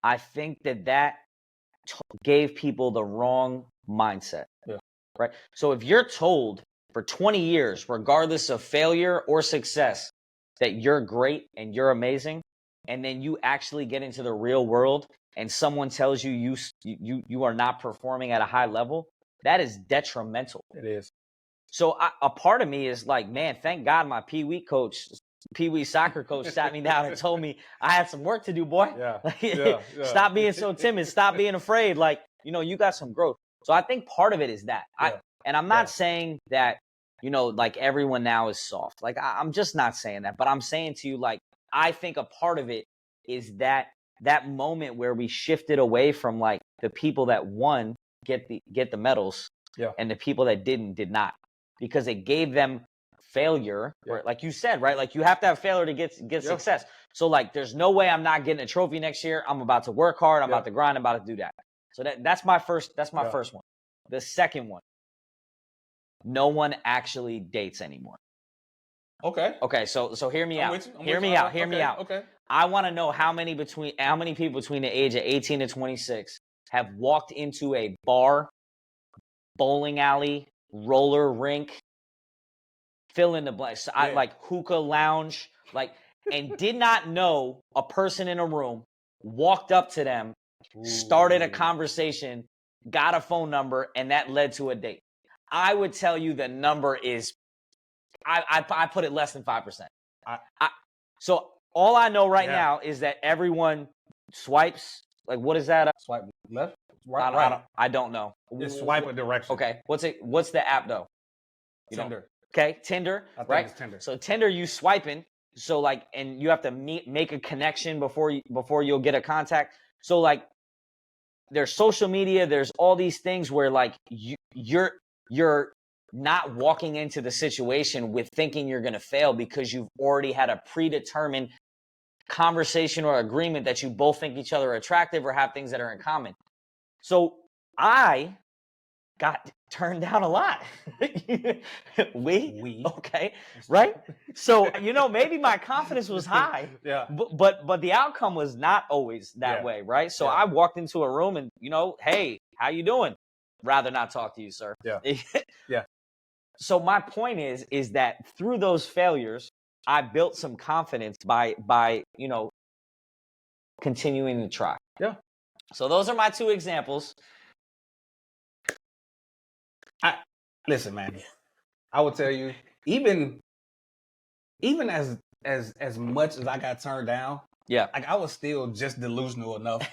I think that gave people the wrong mindset. Yeah. Right. So if you're told for 20 years, regardless of failure or success, that you're great and you're amazing, and then you actually get into the real world and someone tells you you are not performing at a high level, that is detrimental. It is. So a part of me is like, man, thank God my Pee Wee soccer coach sat me down and told me I had some work to do, boy. Yeah. Stop being so timid. Stop being afraid. Like, you know, you got some growth. So I think part of it is that. And I'm not saying that like everyone now is soft. Like I'm just not saying that, but I'm saying to you, like, I think a part of it is that moment where we shifted away from like the people that won get the medals, and the people that did not, because it gave them failure, or like you said, right? Like you have to have failure to get success. So like, there's no way I'm not getting a trophy next year. I'm about to work hard. I'm about to grind. I'm about to do that. So that's my first one. The second one, no one actually dates anymore. Okay. So hear me out. Hear me out. Okay. I want to know how many people between the age of 18 to 26 have walked into a bar, bowling alley, roller rink, fill in the blanks. Like hookah lounge, like, and did not know a person in a room, walked up to them, started a conversation, got a phone number, and that led to a date. I would tell you the number is, I put it less than 5%. So all I know right now is that everyone swipes. Like, what is that? Swipe left, right. I don't know. Just swipe a direction. Okay. What's the app though? Tinder. Okay, Tinder. I think right? it's Tinder. So Tinder, you swiping. So like, and you have to make a connection before you'll get a contact. So like, there's social media. There's all these things where like you're not walking into the situation with thinking you're going to fail, because you've already had a predetermined conversation or agreement that you both think each other are attractive or have things that are in common. So I got turned down a lot. We okay, right? So maybe my confidence was high, but the outcome was not always that way, right? So I walked into a room and hey, how you doing? Rather not talk to you, sir. Yeah. So my point is that through those failures, I built some confidence by continuing to try. Yeah. So those are my two examples. Listen, man. I would tell you, even as much as I got turned down, like I was still just delusional enough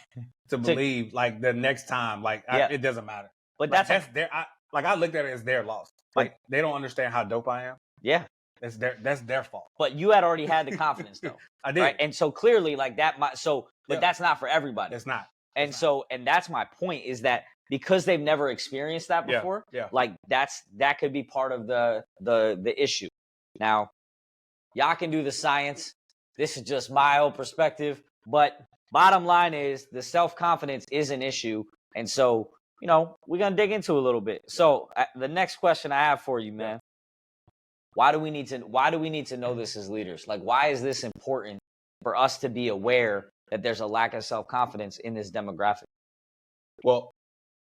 to believe like the next time, like it doesn't matter. But like, that's their. I looked at it as their loss. Like they don't understand how dope I am. Yeah. That's their fault. But you had already had the confidence though. I did. Right? And so clearly like that but that's not for everybody. It's not. And that's my point, is that because they've never experienced that before, like that could be part of the issue. Now, y'all can do the science. This is just my own perspective, but bottom line is the self-confidence is an issue. And so, we're going to dig into a little bit. So the next question I have for you, man, why do we need to know this as leaders? Like, why is this important for us to be aware that there's a lack of self-confidence in this demographic? Well,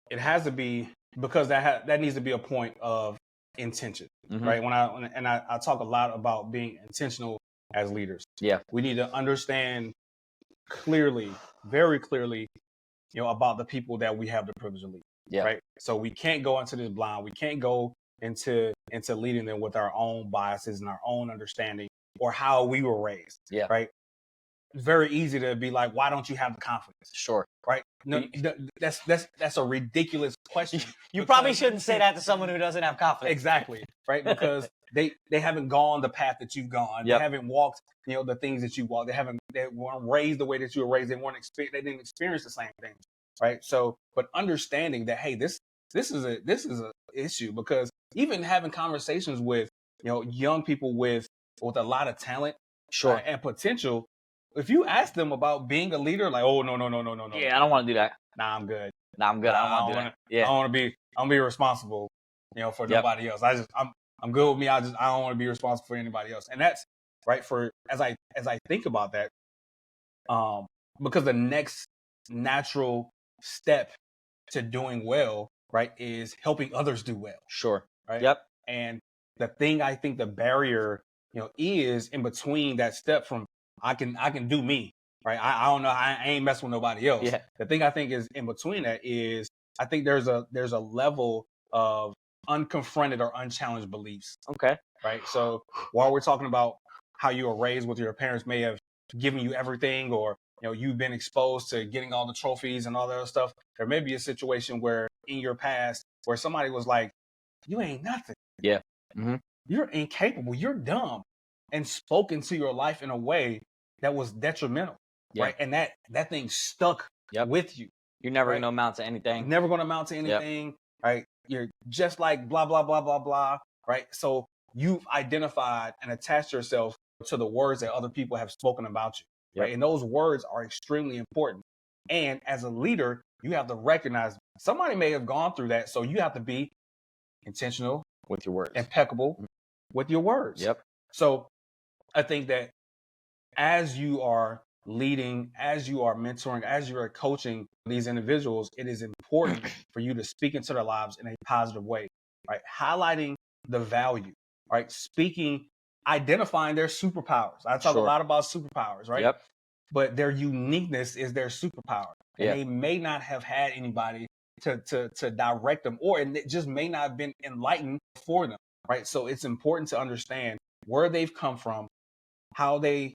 it has to be, because that needs to be a point of intention, right? When I talk a lot about being intentional as leaders. Yeah. We need to understand clearly, very clearly, about the people that we have the privilege of leading. Yeah. Right. So we can't go into this blind. We can't go into leading them with our own biases and our own understanding or how we were raised. Yeah. Right. It's very easy to be like, why don't you have the confidence? Sure. Right. No, that's a ridiculous question. You probably shouldn't say that to someone who doesn't have confidence. Exactly. Right. Because they haven't gone the path that you've gone. They haven't walked, the things that you walked. They weren't raised the way that you were raised. They didn't experience the same things. Right. So, but understanding that, hey, this is a issue, because even having conversations with, young people with a lot of talent, and potential, if you ask them about being a leader, like, oh, no. Yeah, I don't want to do that. Nah, I'm good. I don't want to do that. Yeah. I don't want to be responsible, for nobody else. I'm good with me. I don't want to be responsible for anybody else. And that's right as I think about that, because the next natural step to doing well, right, is helping others do well. Sure. Right. Yep. And the thing, I think the barrier, is in between that step from I can do me, right? I don't know. I ain't messing with nobody else. Yeah. The thing I think is in between that is, I think there's a level of unconfronted or unchallenged beliefs. Okay. Right. So while we're talking about how you were raised, with your parents may have given you everything, or you've been exposed to getting all the trophies and all that other stuff, there may be a situation where in your past where somebody was like, you ain't nothing. Yeah. Mm-hmm. you're incapable, you're dumb, and spoken to your life in a way that was detrimental, right? And that thing stuck with you. You're never right? going to amount to anything. Never going to amount to anything, right? You're just like blah, blah, blah, blah, blah, right? So you've identified and attached yourself to the words that other people have spoken about you, right? And those words are extremely important. And as a leader, you have to recognize somebody may have gone through that. So you have to be intentional with your words, impeccable with your words. So I think that as you are leading, as you are mentoring, as you are coaching these individuals, it is important for you to speak into their lives in a positive way, right? Highlighting the value, right? Speaking, identifying their superpowers. I talk a lot about superpowers, right? But their uniqueness is their superpower. And they may not have had anybody to direct them, or it just may not have been enlightened for them, right? So it's important to understand where they've come from, how they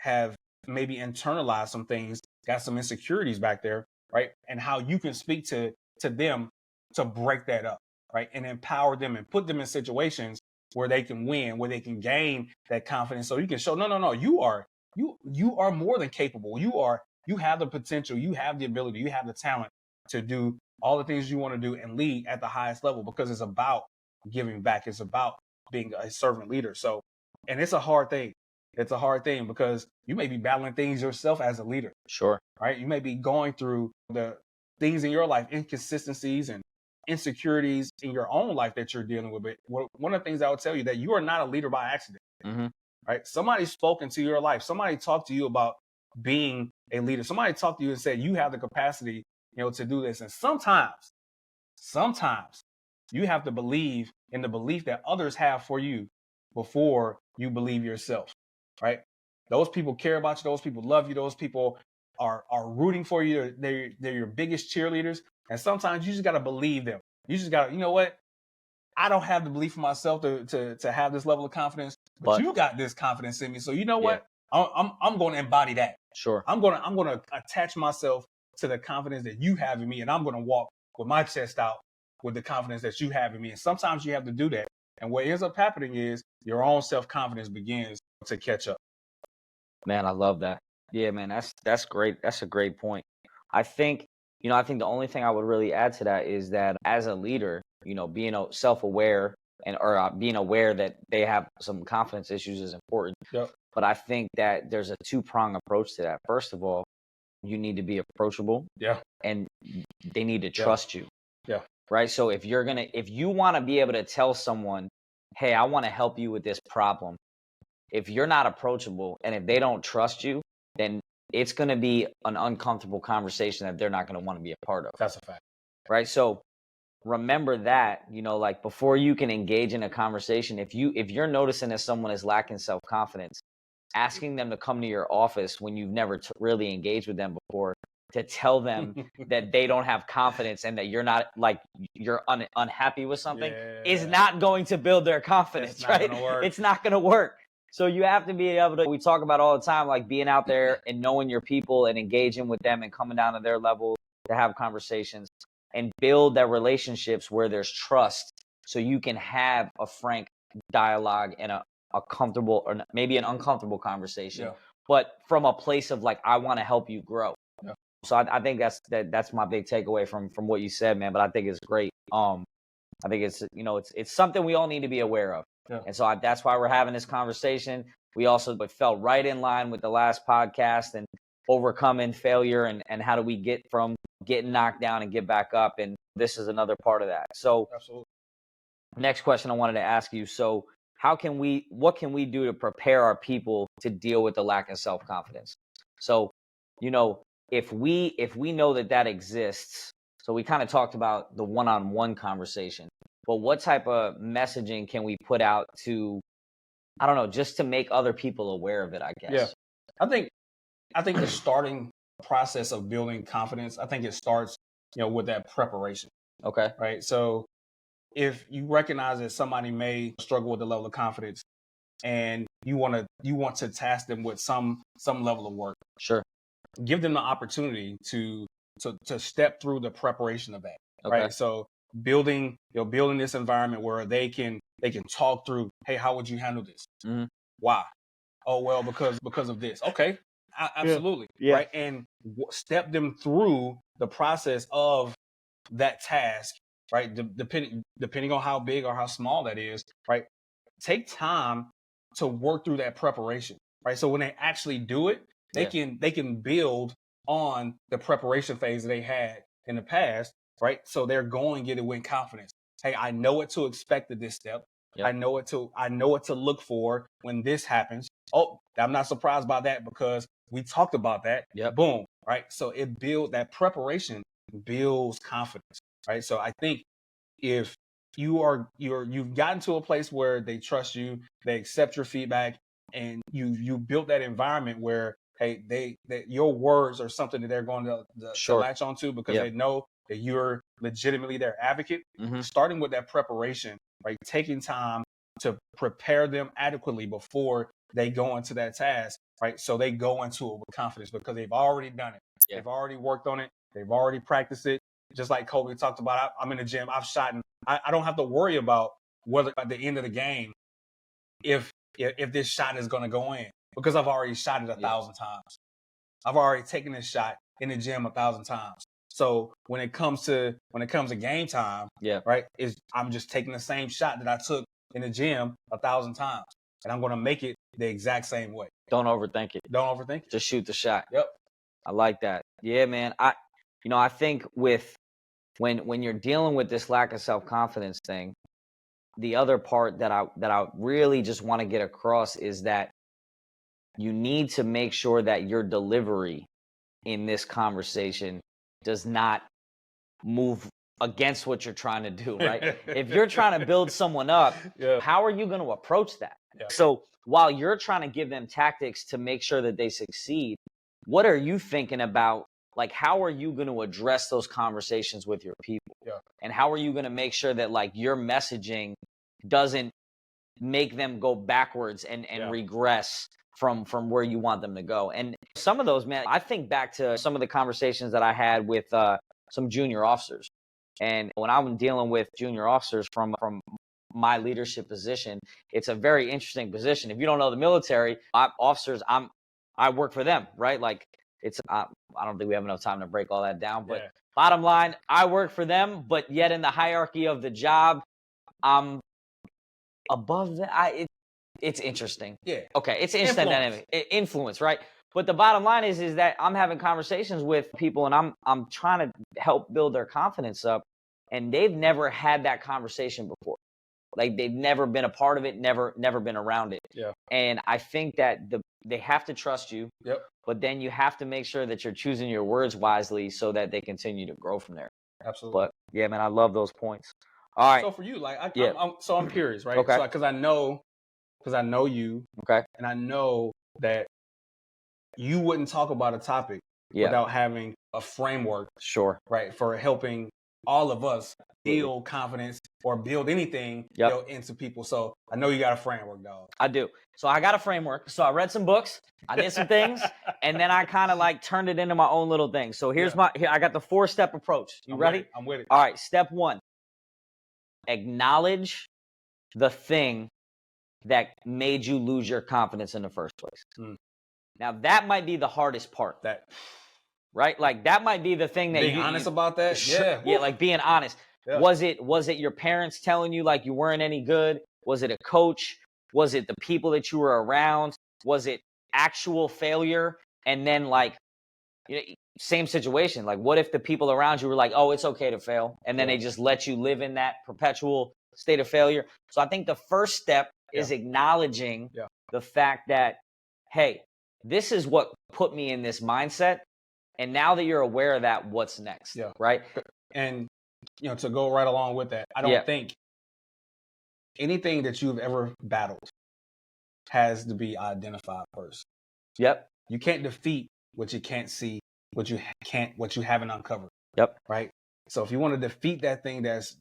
have maybe internalized some things, got some insecurities back there, right? And how you can speak to them to break that up, right? And empower them and put them in situations where they can win, where they can gain that confidence. So you can show, no, you are more than capable. You have the potential, you have the ability, you have the talent to do all the things you want to do and lead at the highest level, because it's about giving back. It's about being a servant leader. So, and it's a hard thing. It's a hard thing because you may be battling things yourself as a leader. Right? You may be going through the things in your life, inconsistencies and insecurities in your own life that you're dealing with. But one of the things I would tell you that you are not a leader by accident. Right? Somebody spoke into your life. Somebody talked to you about being a leader. Somebody talked to you and said, you have the capacity, to do this. And sometimes you have to believe in the belief that others have for you before you believe yourself. Right? Those people care about you. Those people love you. Those people are rooting for you. They're your biggest cheerleaders. And sometimes you just got to believe them. You just got to, you know what? I don't have the belief in myself to have this level of confidence, but you got this confidence in me. So you know what? I'm going to embody that. I'm going to attach myself to the confidence that you have in me, and I'm going to walk with my chest out with the confidence that you have in me. And sometimes you have to do that. And what ends up happening is your own self-confidence begins to catch up. Man, I love that. Yeah, man, that's great. That's a great point. I think the only thing I would really add to that is that as a leader, being self-aware or being aware that they have some confidence issues is important. But I think that there's a two-pronged approach to that. First of all, you need to be approachable. And they need to trust you. Right? So if you want to be able to tell someone, hey, I want to help you with this problem, if you're not approachable and if they don't trust you, then it's going to be an uncomfortable conversation that they're not going to want to be a part of. That's a fact. Right? So remember that, like before you can engage in a conversation, if you're noticing that someone is lacking self-confidence, asking them to come to your office when you've never really engaged with them before to tell them that they don't have confidence and that you're not you're unhappy with something is not going to build their confidence, right? It's not going to work. So you have to be able to, we talk about all the time, like being out there and knowing your people and engaging with them and coming down to their level to have conversations and build their relationships where there's trust, so you can have a frank dialogue and a comfortable or maybe an uncomfortable conversation, but from a place of like, I want to help you grow. So I think that's my big takeaway from what you said, man. But I think it's great. I think it's it's something we all need to be aware of. And so that's why we're having this conversation. We also fell right in line with the last podcast and overcoming failure and how do we get from getting knocked down and get back up. And this is another part of that. So next question I wanted to ask you. So what can we do to prepare our people to deal with the lack of self-confidence? So, if we know that exists, so we kind of talked about the one-on-one conversation, but what type of messaging can we put out to, I don't know, just to make other people aware of it, I guess? I think the starting process of building confidence, I think it starts, with that preparation. Okay. Right. So if you recognize that somebody may struggle with the level of confidence and you want to task them with some level of work. Give them the opportunity to step through the preparation of that. Okay. Right. So building this environment where they can talk through, hey, how would you handle this? Mm-hmm. Why? Oh, well, because of this. Okay, absolutely. Yeah. Right. And step them through the process of that task, right? Depending on how big or how small that is, right? Take time to work through that preparation, right? So when they actually do it, they can build on the preparation phase that they had in the past, right? So they're going to get it with confidence. Hey, I know what to expect at this step. Yep. I know what to look for when this happens. Oh, I'm not surprised by that because we talked about that. Yep. Boom, right? So that preparation builds confidence, right? So I think if you've gotten to a place where they trust you, they accept your feedback, and you built that environment where, hey, that your words are something that they're going to latch onto because they know that you're legitimately their advocate. Mm-hmm. Starting with that preparation, right? Taking time to prepare them adequately before they go into that task, right? So they go into it with confidence because they've already done it. Yeah. They've already worked on it. They've already practiced it. Just like Kobe talked about, I'm in the gym, I've shot, and I don't have to worry about whether at the end of the game, if this shot is going to go in because I've already shot it 1,000 times. I've already taken this shot in the gym 1,000 times. So when it comes to game time, right, I'm just taking the same shot that I took in the gym 1,000 times, and I'm going to make it the exact same way. Don't overthink it. Don't overthink it. Just shoot the shot. Yep. I like that. Yeah, man. I think when you're dealing with this lack of self-confidence thing, the other part that I really just want to get across is that you need to make sure that your delivery in this conversation does not move against what you're trying to do, right? If you're trying to build someone up, how are you going to approach that? Yeah. So while you're trying to give them tactics to make sure that they succeed, what are you thinking about? Like, how are you going to address those conversations with your people? Yeah. And how are you going to make sure that, like, your messaging doesn't make them go backwards and regress from where you want them to go? And some of those, man, I think back to some of the conversations that I had with some junior officers. And when I'm dealing with junior officers from my leadership position, it's a very interesting position. If you don't know the military, officers, I work for them, right? Like, it's I don't think we have enough time to break all that down, but bottom line, I work for them, but yet in the hierarchy of the job, I'm above that. It's interesting. Yeah. Okay. It's instant dynamic. Influence, right? But the bottom line is that I'm having conversations with people, and I'm trying to help build their confidence up, and they've never had that conversation before. Like, they've never been a part of it, never been around it. Yeah. And I think that they have to trust you. Yep. But then you have to make sure that you're choosing your words wisely so that they continue to grow from there. Absolutely. But yeah, man, I love those points. All right. So for you, like, I'm curious, right? Okay. So because I know you. Okay. And I know that you wouldn't talk about a topic without having a framework. Sure. Right. For helping all of us build confidence or build anything into people. So I know you got a framework, dog. I do. So I got a framework. So I read some books, I did some things, and then I kind of like turned it into my own little thing. So here I got the 4-step approach. You ready? I'm with it. All right. Step 1, acknowledge the thing that made you lose your confidence in the first place. Now that might be the hardest part. Right? Like, that might be the thing that being honest about that. Yeah. Yeah, like being honest. Yeah. Was it your parents telling you like you weren't any good? Was it a coach? Was it the people that you were around? Was it actual failure? And then, like, same situation. Like, what if the people around you were like, "Oh, it's okay to fail," and then they just let you live in that perpetual state of failure? So I think the first step is acknowledging the fact that, hey, this is what put me in this mindset. And now that you're aware of that, what's next? Yeah. Right. And, to go right along with that, I don't think anything that you've ever battled has to be identified first. Yep. You can't defeat what you can't see, what you haven't uncovered. Yep. Right. So if you want to defeat that thing that's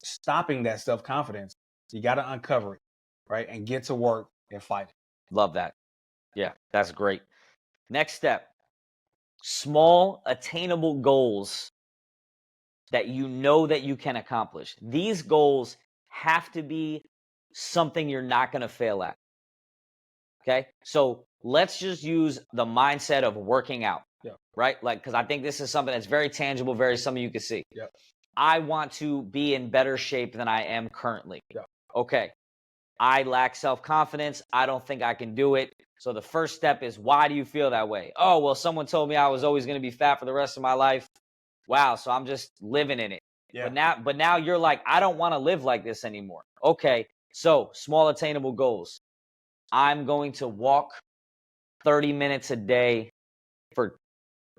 stopping that self-confidence, you got to uncover it, right? And get to work and fight it. Love that. Yeah, that's great. Next step. Small, attainable goals that you know that you can accomplish. These goals have to be something you're not going to fail at. Okay? So let's just use the mindset of working out. Right? Like, because I think this is something that's very tangible, very something you can see. I want to be in better shape than I am currently. Okay. I lack self-confidence. I don't think I can do it. So the first step is, why do you feel that way? Oh, well, someone told me I was always going to be fat for the rest of my life. Wow, so I'm just living in it. But now you're like, I don't want to live like this anymore. Okay, so small attainable goals. I'm going to walk 30 minutes a day for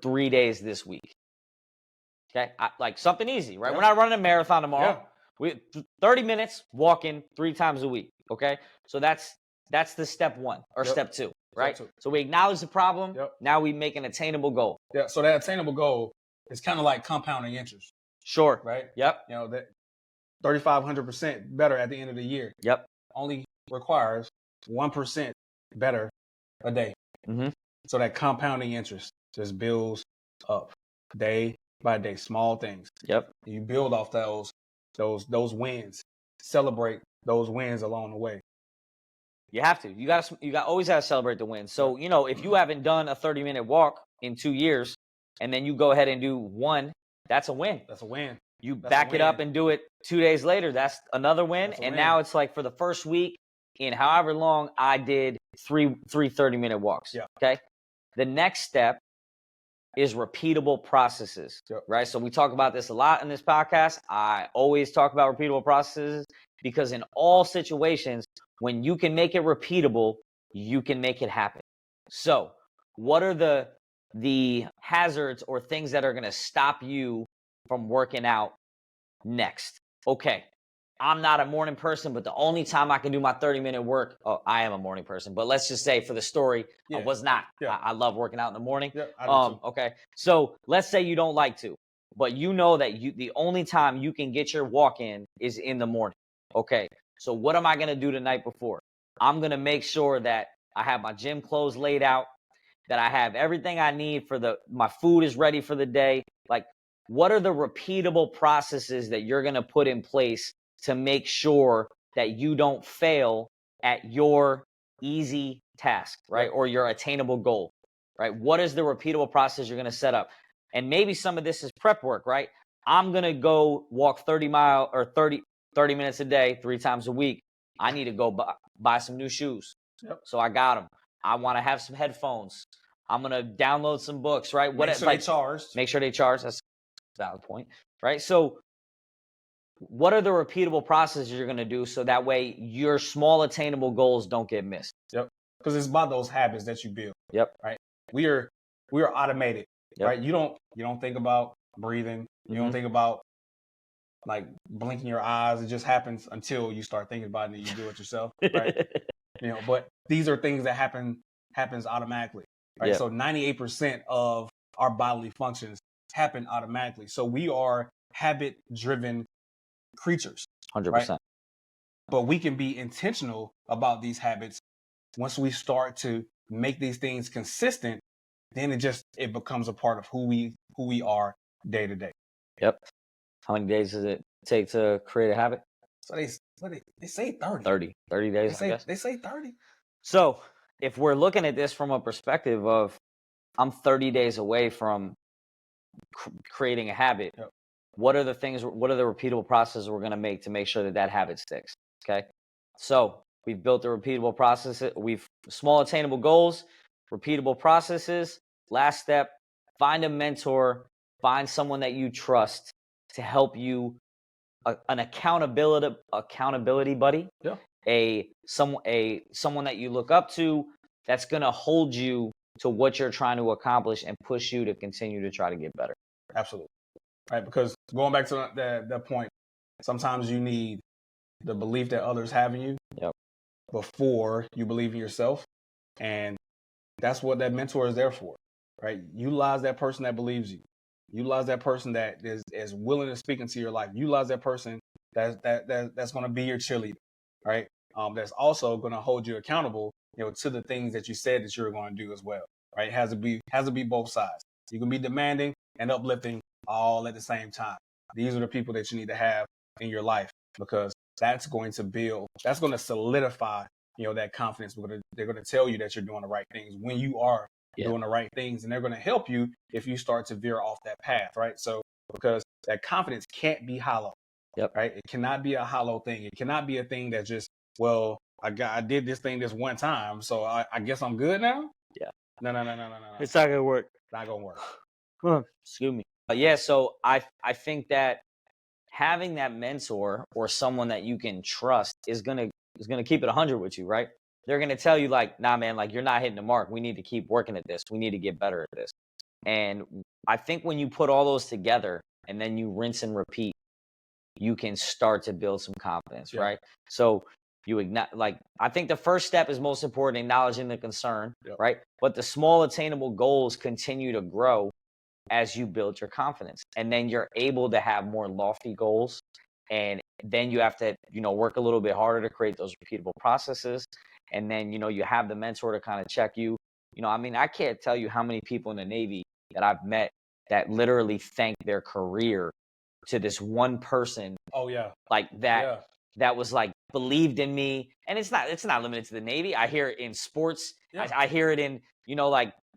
3 days this week. Okay, like something easy, right? We're not running a marathon tomorrow. We 30 minutes walking 3 times a week. Okay, so that's the step 1 or step 2, right? So we acknowledge the problem. Now we make an attainable goal. So that attainable goal is kind of like compounding interest. Sure. Right. Yep. You know, that 3,500% better at the end of the year. Yep. Only requires 1% better a day. So that compounding interest just builds up day by day, small things. Yep. You build off those wins. Celebrate those wins along the way. You have to. You got always have to celebrate the wins. So, you know, if you haven't done a 30-minute walk in 2 years and then you go ahead and do one, that's a win. That's a win. You back it up and do it 2 days later, that's another win. And now it's like for the first week in however long I did three 30-minute walks. Okay. The next step is repeatable processes, right? So we talk about this a lot in this podcast. I always talk about repeatable processes because in all situations, when you can make it repeatable, you can make it happen. So what are the hazards or things that are going to stop you from working out next? Okay, I'm not a morning person, but the only time I can do my 30-minute work, I am a morning person, but let's just say for the story, I was not. I love working out in the morning. I do too. Okay, so let's say you don't like to, but you know that the only time you can get your walk in is in the morning. Okay, so what am I going to do the night before? I'm going to make sure that I have my gym clothes laid out, that I have everything I need my food is ready for the day. Like, what are the repeatable processes that you're going to put in place to make sure that you don't fail at your easy task, right? Or your attainable goal, right? What is the repeatable process you're going to set up? And maybe some of this is prep work, right? I'm going to go walk 30 minutes a day, 3 times a week. I need to go buy some new shoes. So I got them. I want to have some headphones. I'm going to download some books, right? Make sure they charged. Make sure they charge. That's a valid point, right? So what are the repeatable processes you're going to do so that way your small attainable goals don't get missed? Because it's about those habits that you build. Right. We are automated. Right. You don't think about breathing. You don't think about like blinking your eyes. It just happens until you start thinking about it and you do it yourself. Right. You know, but these are things that happens automatically. Right. So 98% of our bodily functions happen automatically. So we are habit driven creatures. 100%. Right? But we can be intentional about these habits once we start to make these things consistent. Then it becomes a part of who we are day to day. Yep. How many days does it take to create a habit? So they say 30. 30 days, I guess. They say 30. So if we're looking at this from a perspective of I'm 30 days away from creating a habit, what are the repeatable processes we're going to make to make sure that habit sticks? Okay. So we've built the repeatable processes. We've small attainable goals, repeatable processes. Last step, find a mentor, find someone that you trust to help you, an accountability buddy. Someone that you look up to that's going to hold you to what you're trying to accomplish and push you to continue to try to get better. Absolutely. Right. Because going back to that point, sometimes you need the belief that others have in you before you believe in yourself. And that's what that mentor is there for. Right. Utilize that person that believes you. Utilize that person that is willing to speak into your life. Utilize that person that's going to be your cheerleader. Right. That's also going to hold you accountable, to the things that you said that you're going to do as well. Right. It has to be both sides. You can be demanding and uplifting all at the same time. These are the people that you need to have in your life, because that's going to solidify, that confidence. Because they're going to tell you that you're doing the right things when you are doing the right things, and they're going to help you if you start to veer off that path, right? So, because that confidence can't be hollow, right? It cannot be a hollow thing. It cannot be a thing that just, well, I did this thing this one time, so I guess I'm good now. Yeah. No. It's not gonna work. Not gonna work. Excuse me. Yeah. So I think that having that mentor or someone that you can trust is gonna keep it 100 with you, right? They're gonna tell you like, nah, man, like you're not hitting the mark. We need to keep working at this. We need to get better at this. And I think when you put all those together and then you rinse and repeat, you can start to build some confidence, right? So I think the first step is most important, acknowledging the concern, right? But the small attainable goals continue to grow as you build your confidence. And then you're able to have more lofty goals. And then you have to, work a little bit harder to create those repeatable processes. And then, you have the mentor to kind of check you. I can't tell you how many people in the Navy that I've met that literally thank their career to this one person. Oh yeah. Like that. Yeah. That was like believed in me. And it's not limited to the Navy. I hear it in sports. Yeah. I hear it in,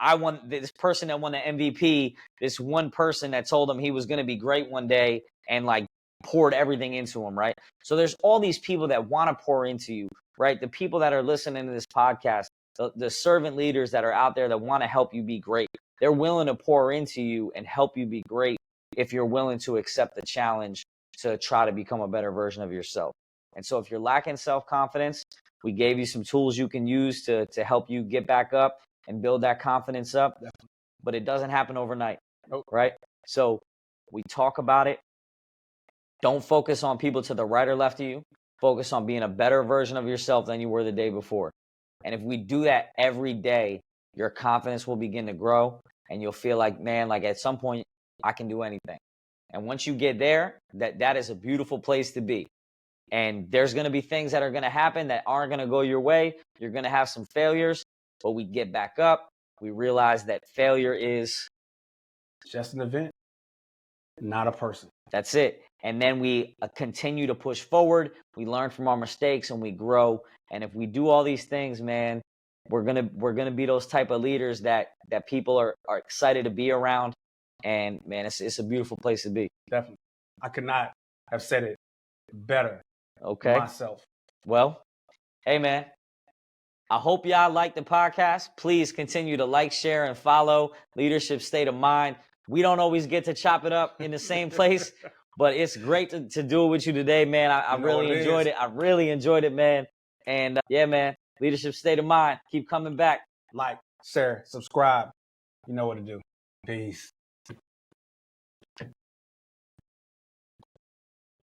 I won this person that won the MVP, this one person that told him he was going to be great one day and like poured everything into him, right? So there's all these people that want to pour into you, right? The people that are listening to this podcast, the servant leaders that are out there that want to help you be great. They're willing to pour into you and help you be great if you're willing to accept the challenge to try to become a better version of yourself. And so if you're lacking self-confidence, we gave you some tools you can use to help you get back up and build that confidence up. But it doesn't happen overnight, right? So we talk about it. Don't focus on people to the right or left of you. Focus on being a better version of yourself than you were the day before. And if we do that every day, your confidence will begin to grow and you'll feel like, man, like at some point I can do anything. And once you get there, that is a beautiful place to be. And there's going to be things that are going to happen that aren't going to go your way. You're going to have some failures, but we get back up. We realize that failure is just an event, not a person. That's it. And then we continue to push forward. We learn from our mistakes and we grow. And if we do all these things, man, we're gonna be those type of leaders that people are excited to be around. And man, it's a beautiful place to be. Definitely. I could not have said it better. Okay. Myself. Well, hey man, I hope y'all like the podcast. Please continue to like, share, and follow Leadership State of Mind. We don't always get to chop it up in the same place, but it's great to do it with you today, man. I really enjoyed it. I really enjoyed it, man. And yeah, man, Leadership State of Mind. Keep coming back. Like, share, subscribe. You know what to do. Peace.